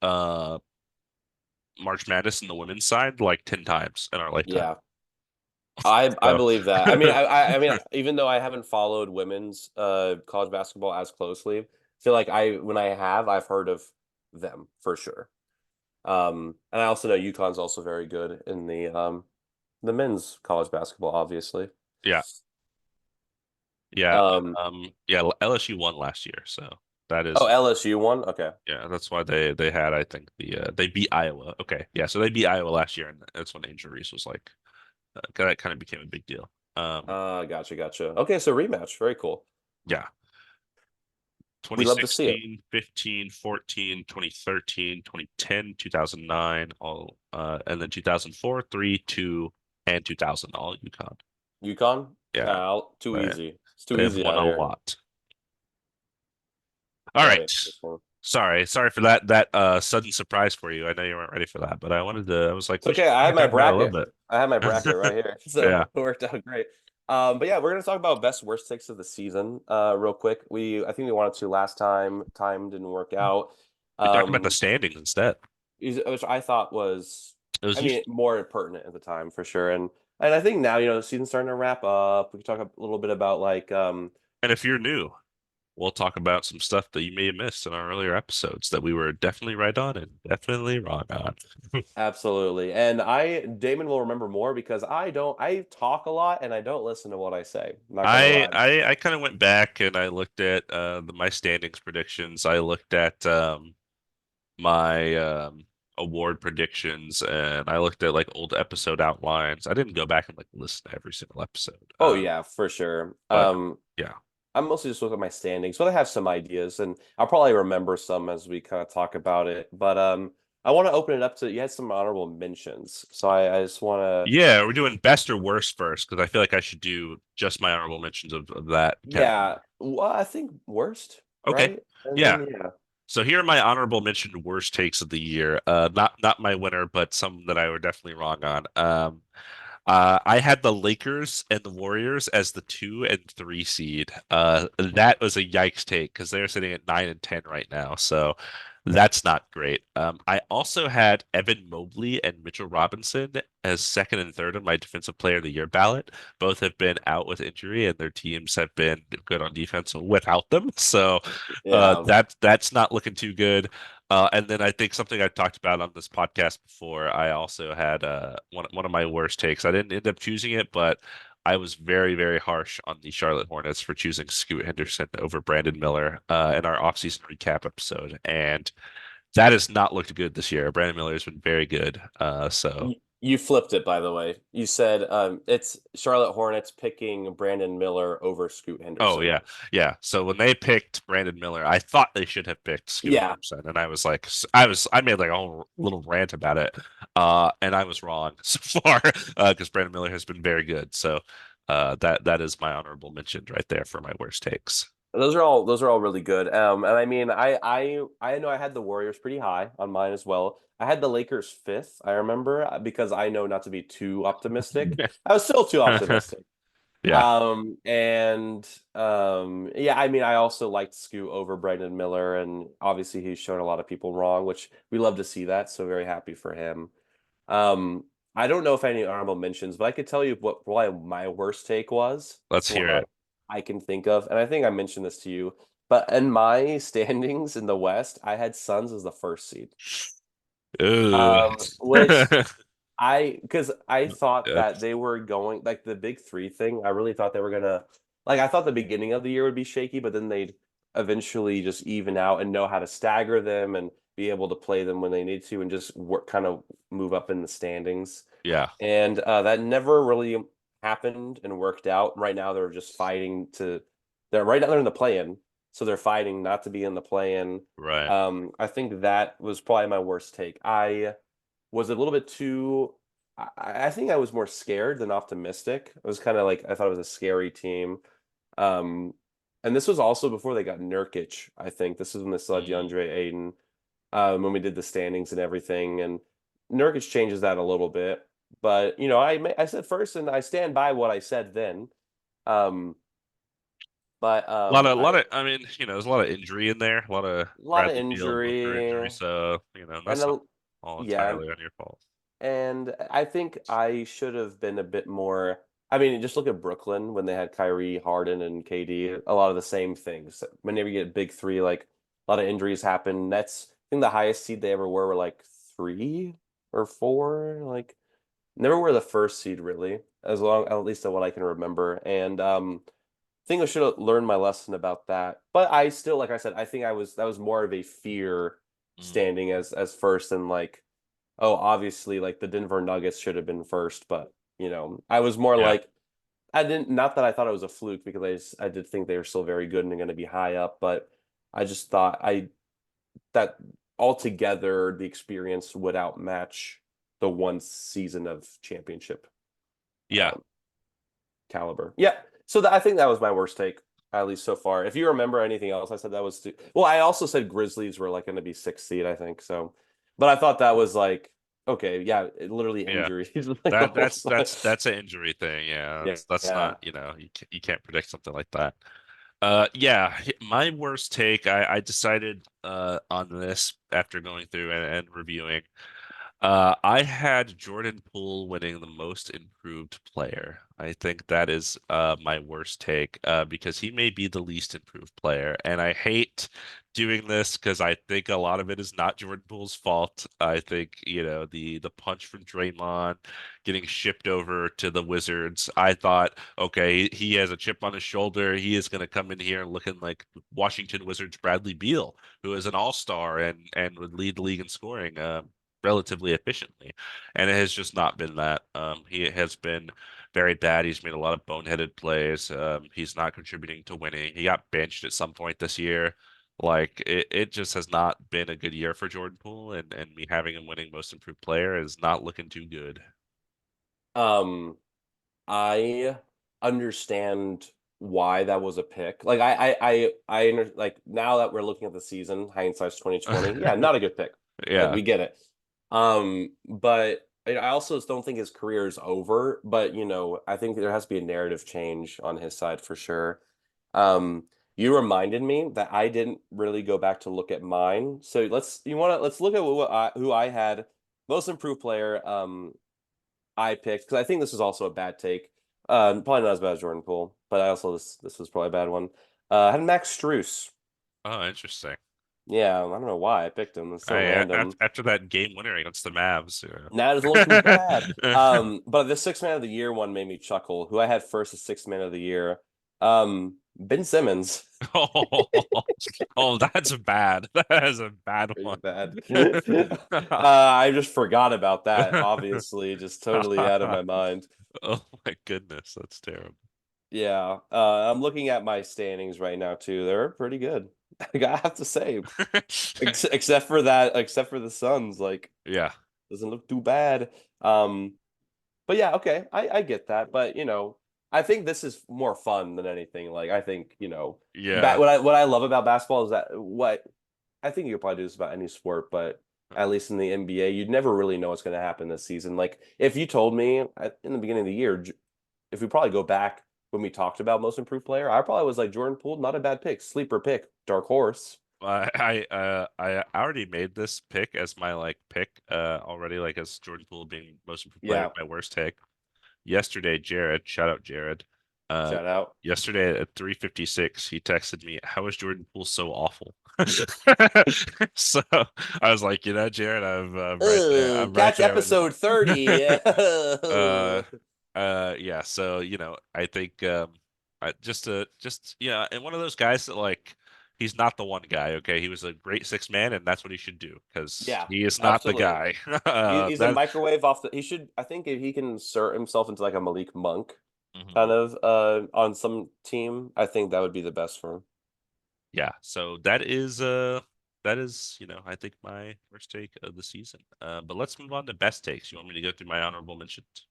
March Madness in the women's side like 10 times in our lifetime. Yeah. I So believe that. I mean, I mean, even though I haven't followed women's college basketball as closely, I feel like when I have, I've heard of them for sure. And I also know UConn's also very good in the men's college basketball, obviously. yeah. Yeah, Um, yeah, LSU won last year, so that oh, is LSU won. Okay. yeah, that's why they had I think they beat Iowa. Okay, yeah, so they beat Iowa last year, and that's when Angel Reese was like that kind of became a big deal. Gotcha, gotcha. Okay, so rematch. Very cool. Yeah, We love to see it. 2016, 15, 14, 2013, 2010, 2009, all and then 2004, 3, 2, and 2000 all UConn. UConn? Yeah, Too they, easy. It's too they have easy won out a here. lot. All Can't right. wait for this one. Sorry for that sudden surprise for you. I know you weren't ready for that, but I was like, It's we okay. should I had my talk about it a little bracket. bit. I had my bracket right here, so Yeah. it worked out great. But yeah, we're gonna talk about best worst takes of the season, real quick. I think we wanted to last time. Time didn't work out. We talked about the Um, standings instead. which I thought was, It was I mean, used, more pertinent at the time for sure. And I think now, the season's starting to wrap up. We can talk a little bit about like and if you're new, we'll talk about some stuff that you may have missed in our earlier episodes that we were definitely right on and definitely wrong on. absolutely. And Damon will remember more because I talk a lot and I don't listen to what I say. I'm not gonna I lie. I, I kind of went back and I looked at my standings predictions. I looked at my award predictions and I looked at like old episode outlines. I didn't go back and like listen to every single episode. Oh yeah, for sure. But yeah. I'm mostly just looking at my standings, but I have some ideas, and I'll probably remember some as we kind of talk about it. But I want to open it up to you had some honorable mentions, so I just want to, Yeah, we're doing best or worst first because I feel like I should do just my honorable mentions of that category. yeah, well, I think worst, Okay. right? And Yeah. then yeah, So here are my honorable mentioned worst takes of the year. Not my winner, but some that I were definitely wrong on. I had the Lakers and the Warriors as the 2 and 3 seed. That was a yikes take because they're sitting at 9 and 10 right now. So that's not great. I also had Evan Mobley and Mitchell Robinson as second and third on my Defensive Player of the Year ballot. Both have been out with injury, and their teams have been good on defense without them. So yeah. that's not looking too good. And then I think something I talked about on this podcast before, I also had one of my worst takes. I didn't end up choosing it, but I was very, very harsh on the Charlotte Hornets for choosing Scoot Henderson over Brandon Miller in our offseason recap episode. And that has not looked good this year. Brandon Miller has been very good. You flipped it, by the way. You said it's Charlotte Hornets picking Brandon Miller over Scoot Oh Henderson. yeah, yeah. So when they picked Brandon Miller, I thought they should have picked Scoot Yeah, Henderson, and I was like, I made like a whole little rant about it, and I was wrong so far because Brandon Miller has been very good. So that is my honorable mention right there for my worst takes. those are all really good. And I mean, I know I had the Warriors pretty high on mine as well. I had the Lakers fifth. I remember because I know not to be too optimistic. I was still too optimistic. Yeah, And yeah, I mean, I also liked Scoot over Brandon Miller, and obviously he's shown a lot of people wrong, which we love to see that. So very happy for him. Um, I don't know if any honorable mentions, but I could tell you what my worst take was. let's The one hear that it. I can think of, and I think I mentioned this to you. But in my standings in the West, I had Suns as the first seed. Ooh. Which because I thought Yeah, that they were going like the big three thing. I really thought they were gonna like I thought the beginning of the year would be shaky, but then they'd eventually just even out and know how to stagger them and be able to play them when they need to and just work kind of move up in the standings. yeah, And that never really happened and worked out. Right now they're just fighting to they're right now they're in the play-in, so they're fighting not to be in the play-in. right. I think that was probably my worst take. I was a little bit too. I think I was more scared than optimistic. I was kind of like I thought it was a scary team. Um, and this was also before they got Nurkic. I think this is when they still had Mm. DeAndre Ayton. When we did the standings and everything, and Nurkic changes that a little bit. But I said first, and I stand by what I said then. Um, but Lot of, I mean, there's a lot of injury in there, a lot of a lot of Bradley Beal and Booker injury injury, so and that's not all yeah, entirely on your fault. and I think I should have been a bit more. I mean, just look at Brooklyn when they had Kyrie, Harden, and KD. A lot of the same things. Whenever you get big three, like a lot of injuries happen. Nets, I think the highest seed they ever were like 3 or 4. Like never were the first seed really, as long at least of what I can remember. And I think I should have learned my lesson about that. But I still, like I said, I think I was that was more of a fear Mm. standing as first and like oh, obviously, like the Denver Nuggets should have been first, but I was more Yeah, like I didn't. Not that I thought it was a fluke because I did think they were still very good and they're going to be high up, but I just thought I that altogether the experience would outmatch the one season of championship yeah. um, caliber. Yeah, so I think that was my worst take. At least so far. If you remember anything else, I said that was well. I also said Grizzlies were like going to be sixth seed, I think. So, but I thought that was like okay, yeah, literally Yeah. injuries like the That whole that's time. that's an injury thing. Yeah, Yeah, that's yeah. not, you can't predict something like that. Yeah, my worst take, I decided on this after going through and reviewing. I had Jordan Poole winning the most improved player. I think that is my worst take because he may be the least improved player. And I hate doing this because I think a lot of it is not Jordan Poole's fault. I think, the punch from Draymond getting shipped over to the Wizards. I thought, okay, he has a chip on his shoulder. He is going to come in here looking like Washington Wizards Bradley Beal, who is an all-star and would lead the league in scoring. Relatively efficiently, and it has just not been that. He has been very bad. He's made a lot of boneheaded plays. He's not contributing to winning. He got benched at some point this year. Like it just has not been a good year for Jordan Poole, and me having him winning Most Improved Player is not looking too good. Um, I understand why that was a pick. Like like now that we're looking at the season, hindsight's 2020. Yeah, not a good pick. Like Yeah. we get it. But I also don't think his career is over. But I think there has to be a narrative change on his side for sure. Um, you reminded me that I didn't really go back to look at mine. So let's look at who I had most improved player. I picked because I think this is also a bad take. Probably not as bad as Jordan Poole, but I also this was probably a bad one. I had Max Strus. Oh, interesting. Yeah, I don't know why I picked him. It's so random. After that game winner against the Mavs. Now it doesn't look too bad. But the sixth man of the year one made me chuckle. Who I had first as sixth man of the year? Ben Simmons. Oh, oh, that's bad. That is a bad Pretty one. bad. I just forgot about that. Obviously, just totally out of my mind. Oh my goodness, that's terrible. Yeah, I'm looking at my standings right now too. They're pretty good. I have to say, except for the Suns, like Yeah, doesn't look too bad. Um, but yeah, okay, I get that. But I think this is more fun than anything. Like I think yeah. what I love about basketball is that what I think you could probably do this about any sport, but at least in the NBA, you'd never really know what's going to happen this season. Like if you told me in the beginning of the year, if we probably go back when we talked about most improved player, I probably was like Jordan Poole, not a bad pick, sleeper pick, dark horse. I already made this pick as my like pick already, like as Jordan Poole being most improved player, Yeah, my worst take. Yesterday, Jared, shout out Jared. Uh, shout out. Yesterday at 3:56, he texted me, "How is Jordan Poole so awful?" So I was like, Jared, I'm right there. I'm right Catch there with episode 30. uh yeah, so I think just yeah, and one of those guys that like he's not the one guy, okay? He was a great six man and that's what he should do because Yeah, he is not the absolutely. guy. He's a That microwave off the. He should. I think if he can insert himself into like a Malik Monk kind Mhm. of on some team, I think that would be the best for him. Yeah, so that is, I think my first take of the season. But let's move on to best takes. You want me to go through my honorable mentions?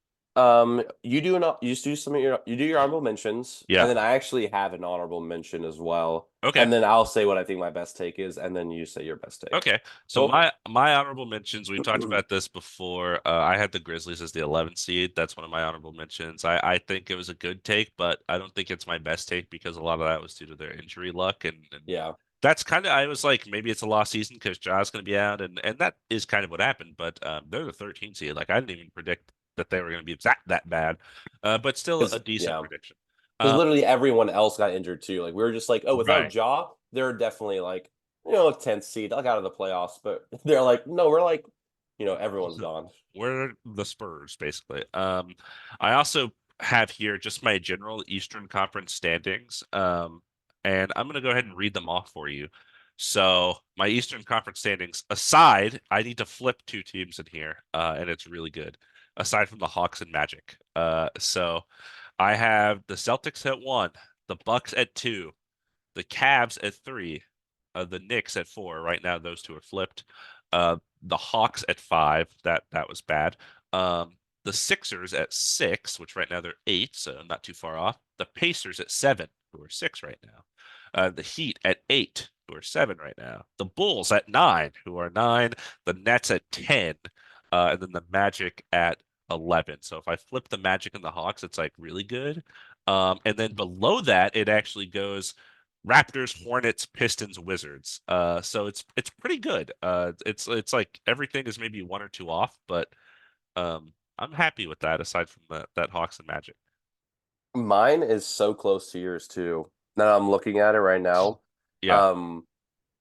You do some of you do your honorable mentions, and Yeah. then I actually have an honorable mention as well, Okay. and then I'll say what I think my best take is, and then you say your best take. Okay. So Cool. my honorable mentions, we've talked about this before. I had the Grizzlies as the 11th seed. That's one of my honorable mentions. I think it was a good take, but I don't think it's my best take because a lot of that was due to their injury luck and Yeah. that's kind of I was like maybe it's a lost season because Ja's going to be out and that is kind of what happened. But they're the 13th seed. Like I didn't even predict that they were going to be that bad. But still Because a decent yeah, prediction. because Um, literally everyone else got injured too. Like we were just like, oh, without right. Ja, they're definitely like like 10th seed, like out of the playoffs. But they're like, no, we're like, everyone's gone. We're the Spurs, basically. I also have here just my general Eastern Conference standings. And I'm going to go ahead and read them off for you. So, my Eastern Conference standings aside, I need to flip two teams in here, and it's really good, aside from the Hawks and Magic. So I have the Celtics at one, the Bucks at two, the Cavs at three, the Knicks at four. Right now, those two are flipped. The Hawks at five. That was bad. The Sixers at six, which right now they're eight, so not too far off. The Pacers at seven, who are six right now. The Heat at eight, who are seven right now. The Bulls at nine, who are nine. The Nets at 10, and then the Magic at 11. So if I flip the Magic and the Hawks, it's like really good. And then below that, it actually goes Raptors, Hornets, Pistons, Wizards. So it's pretty good. It's like everything is maybe one or two off, but I'm happy with that aside from that Hawks and Magic. Mine is so close to yours too. Now I'm looking at it right now. Yeah, Um,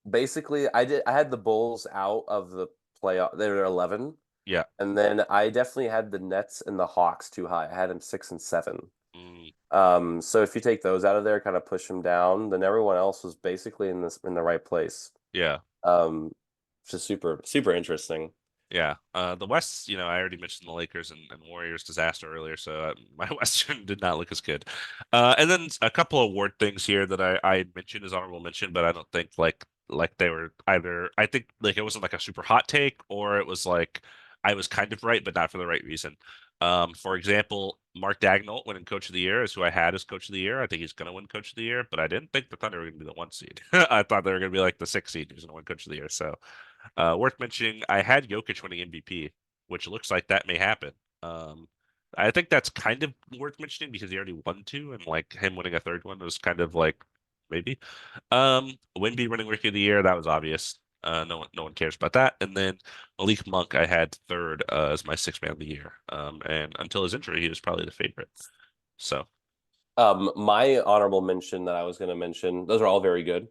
Basically, I had the Bulls out of the playoff. They were 11, yeah. and then I definitely had the Nets and the Hawks too high. I had them 6 and 7. Mm, So if you take those out of there, kind of push them down, then everyone else was basically in the right place. yeah. Um, which is super super interesting. Yeah. The West, I already mentioned the Lakers and Warriors disaster earlier, so my Western did not look as good. And then a couple of award things here that I mentioned as honorable mention, but I don't think like they were either. I think like it wasn't like a super hot take, or it was like I was kind of right, but not for the right reason. For example, Mark Daigneault winning Coach of the Year is who I had as Coach of the Year. I think he's going to win Coach of the Year, but I didn't think the Thunder were going to be the one seed. I thought they were going to be like the six seed who's going to win Coach of the Year. So. Worth mentioning, I had Jokic winning MVP, which looks like that may happen. Um, I think that's kind of worth mentioning because he already won two, and like him winning a third one was kind of like maybe. Wemby winning Rookie of the Year, that was obvious. No one cares about that. And then Malik Monk, I had third as my sixth man of the year. And until his injury, he was probably the favorite. So, My honorable mention that I was going to mention, those are all very good.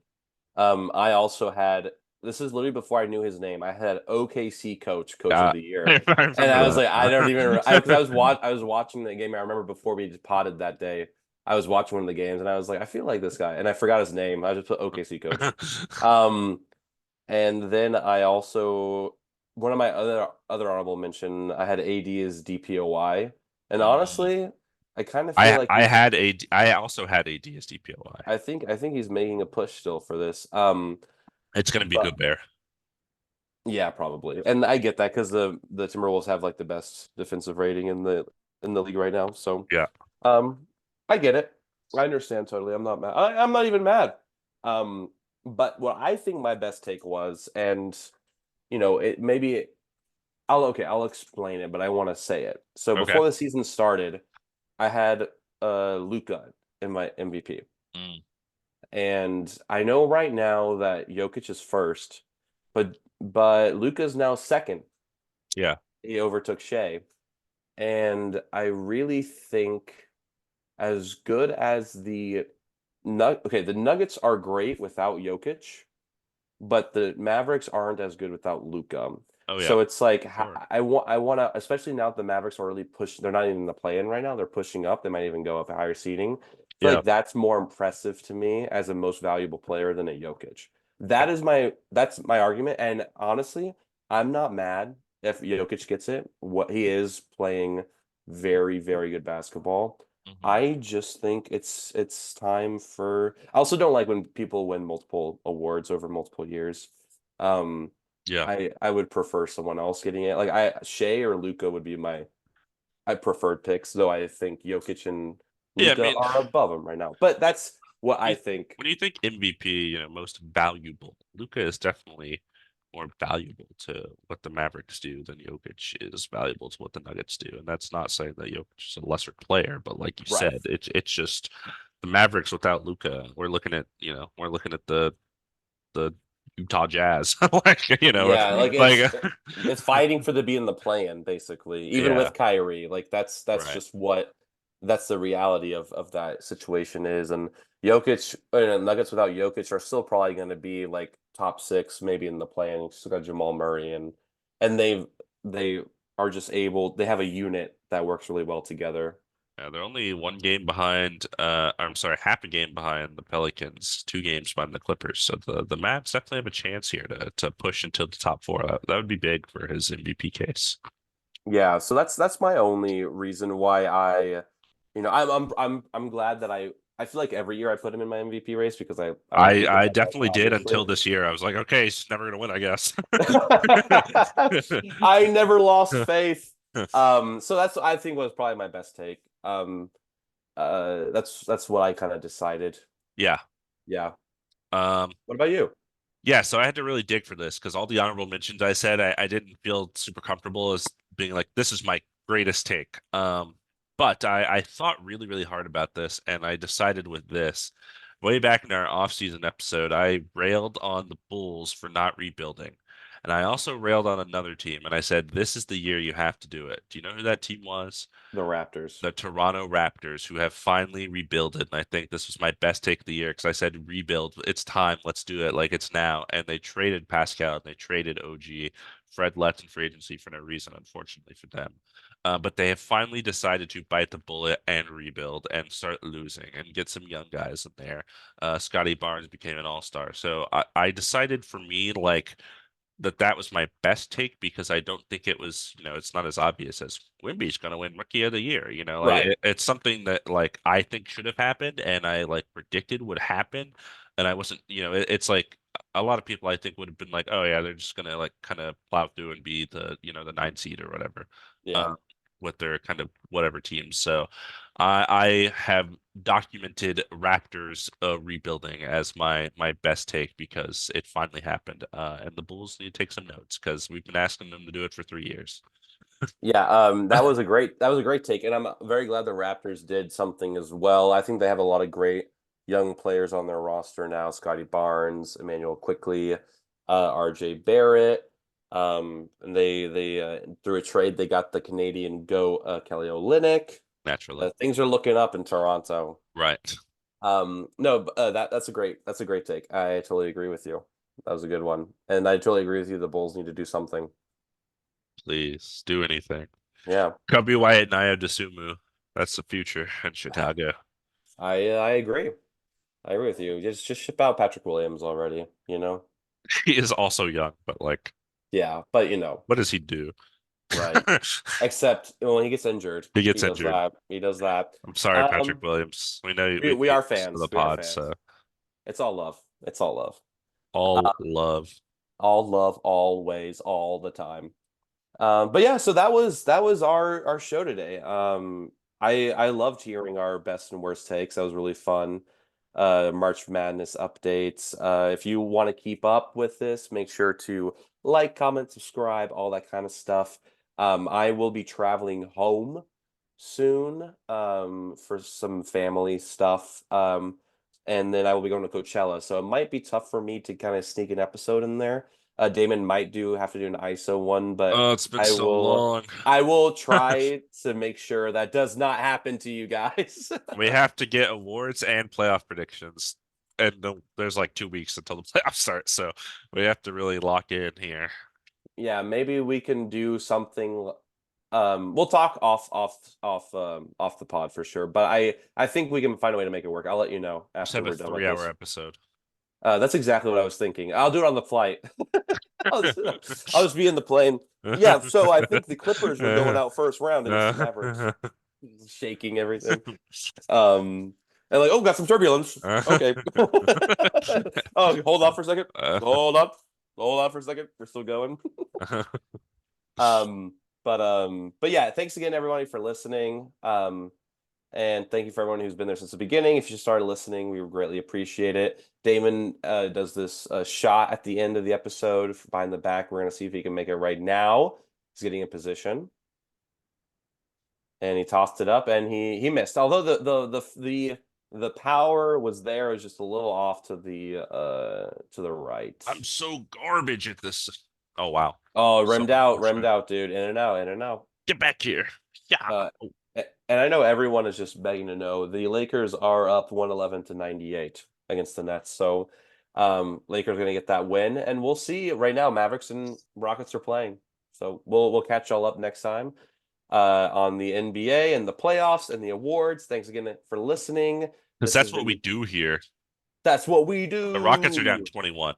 I also had, this is literally before I knew his name. I had OKC coach of the year. I And I was remember like, I don't even, because that. I was watching the game. I remember before we just potted that day, I was watching one of the games and I was like, I feel like this guy. And I forgot his name. I just put OKC coach. Um, and then I also, one of my other honorable mention, I had AD as DPOY. And Mm. honestly, I kind of feel like he's, I also had AD as DPOI. I think he's making a push still for this. It's going to be But Gobert. yeah, probably. And I get that because the Timberwolves have like the best defensive rating in the league right now. So Yeah. um I get it. I understand totally. I'm not mad. I'm not even mad. Um but what I think my best take was, and it maybe I'll explain it, but I want to say it. So Okay. before the season started, I had Luka in my MVP. Mm, And I know right now that Jokic is first, but Luka's now second. yeah. He overtook Shea. And I really think as good as the Nuggets are great without Jokic, but the Mavericks aren't as good without Luka. Oh yeah. So it's like Sure. I want to, especially now that the Mavericks are really push. They're not even in the play-in right now. They're pushing up. They might even go up a higher seeding. I feel Yeah. like that's more impressive to me as a most valuable player than a Jokic. That's my argument. And honestly, I'm not mad if Jokic gets it. What he is playing very, very good basketball. Hmm. I just think it's time for. I also don't like when people win multiple awards over multiple years. Um, Yeah. I would prefer someone else getting it. Like Shea or Luca would be my I preferred picks, though I think Jokic and Yeah. I Luca mean, are above him right now. But that's what when I you, think. when you think MVP, most valuable, Luca is definitely more valuable to what the Mavericks do than Jokic is valuable to what the Nuggets do. And that's not saying that Jokic is a lesser player, but like you Right. said, it's just the Mavericks without Luca. We're looking at the Utah Jazz, Yeah, like like it's fighting for the be in the play-in, basically. Even yeah, with Kyrie, like that's right. just what that's the reality of that situation is. And Jokic, Nuggets without Jokic are still probably going to be like top six, maybe in the play-in. You still got Jamal Murray, and they are just able. They have a unit that works really well together. Yeah, they're only one game behind. I'm sorry, half a game behind the Pelicans, two games behind the Clippers. So the Mavs definitely have a chance here to push into the top four. That would be big for his MVP case. Yeah, so that's my only reason why I'm glad that I feel like every year I put him in my MVP race because I want to I beat I myself up, definitely did obviously. until this year. I was like, okay, he's never gonna win, I guess. I never lost faith. So that's I think was probably my best take. That's what I kind of decided. Yeah. Yeah. Um, What about you? Yeah, so I had to really dig for this because all the honorable mentions I said, I didn't feel super comfortable as being like, this is my greatest take. But I thought really, really hard about this, and I decided with this. Way back in our off-season episode, I railed on the Bulls for not rebuilding. And I also railed on another team, and I said, this is the year you have to do it. Do you know who that team was? The Raptors. The Toronto Raptors, who have finally rebuilded. And I think this was my best take of the year because I said rebuild. It's time. Let's do it. Like it's now. And they traded Pascal and they traded OG. Fred left in free agency for no reason, unfortunately for them. But they have finally decided to bite the bullet and rebuild and start losing and get some young guys in there. Scotty Barnes became an all-star. So I decided for me, like that was my best take because I don't think it was, it's not as obvious as Wimby's going to win Rookie of the Year. Like Right. it's something that like I think should have happened and I like predicted would happen, and I wasn't, it's like a lot of people I think would have been like, oh yeah, they're just gonna like kind of plow through and be the the 9 seed or whatever, Yeah. um, with their kind of whatever teams. So I have documented Raptors rebuilding as my best take because it finally happened. And the Bulls need to take some notes because we've been asking them to do it for 3 years. Yeah, that was a great take, and I'm very glad the Raptors did something as well. I think they have a lot of great young players on their roster now: Scotty Barnes, Emmanuel Quickly, R.J. Barrett. And they through a trade they got the Canadian GOAT Kelly Olynyk. Naturally. Things are looking up in Toronto. Right. No, that's a great take. I totally agree with you. That was a good one, and I totally agree with you. The Bulls need to do something. Please do anything. Yeah. Cubby Wyatt Naya Desumu. That's the future in Chicago. I agree. I agree with you. Just ship out Patrick Williams already, you know? He is also young, but like, Yeah, but what does he do? right. Except when he gets injured, He he gets does injured. that. He does that. I'm sorry, Patrick Um, Williams. We know we you are listen to the fans. We are pod, fans. so It's all love. It's all love. all love. All love, always, all the time. But yeah, so that was our show today. I loved hearing our best and worst takes. That was really fun. March Madness updates. If you want to keep up with this, make sure to like, comment, subscribe, all that kind of stuff. I will be traveling home soon for some family stuff. And then I will be going to Coachella, so it might be tough for me to kind of sneak an episode in there. Damon might do have to do an ISO one, but Oh, it's been I so will long. I will try to make sure that does not happen to you guys. We have to get awards and playoff predictions. And there's like 2 weeks until the playoffs start, so we have to really lock in here. Yeah, maybe we can do something. We'll talk off the pod for sure, but I think we can find a way to make it work. I'll let you know Just after have a we're done with 3 hour this. episode. That's exactly what I was thinking. I'll do it on the flight. I'll just be in the plane. Yeah, so I think the Clippers were going out first round against the Mavericks, shaking everything. Um, and like, oh, got some turbulence. Okay. Oh, hold off for a second. Hold up. Hold on for a second. We're still going. But yeah, thanks again everybody for listening. And thank you for everyone who's been there since the beginning. If you started listening, we would greatly appreciate it. Damon does this shot at the end of the episode behind the back. We're gonna see if he can make it right now. He's getting in position, and he tossed it up, and he missed. Although the power was there, it was just a little off to the right. I'm so garbage at this. Oh wow. Oh, So rimmed unfortunate. out, dude. In and out, in and out. Get back here. Yeah. Uh, and I know everyone is just begging to know the Lakers are up 111 to 98 against the Nets. So Lakers are going to get that win, and we'll see. Right now, Mavericks and Rockets are playing. So we'll catch y'all up next time on the NBA and the playoffs and the awards. Thanks again for listening. Because This has that's what we been do here. That's what we The Rockets are down do 21.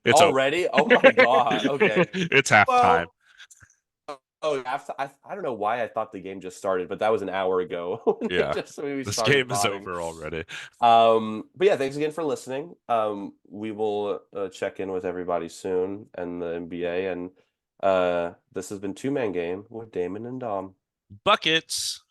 It's over. already. Oh my God. Okay. It's halftime. Well, oh, I don't know why I thought the game just started, but that was an hour ago when Yeah. we This started game is potting. over already. But yeah, thanks again for listening. We will check in with everybody soon and the NBA, and this has been Two Man Game with Damon and Dom. Buckets.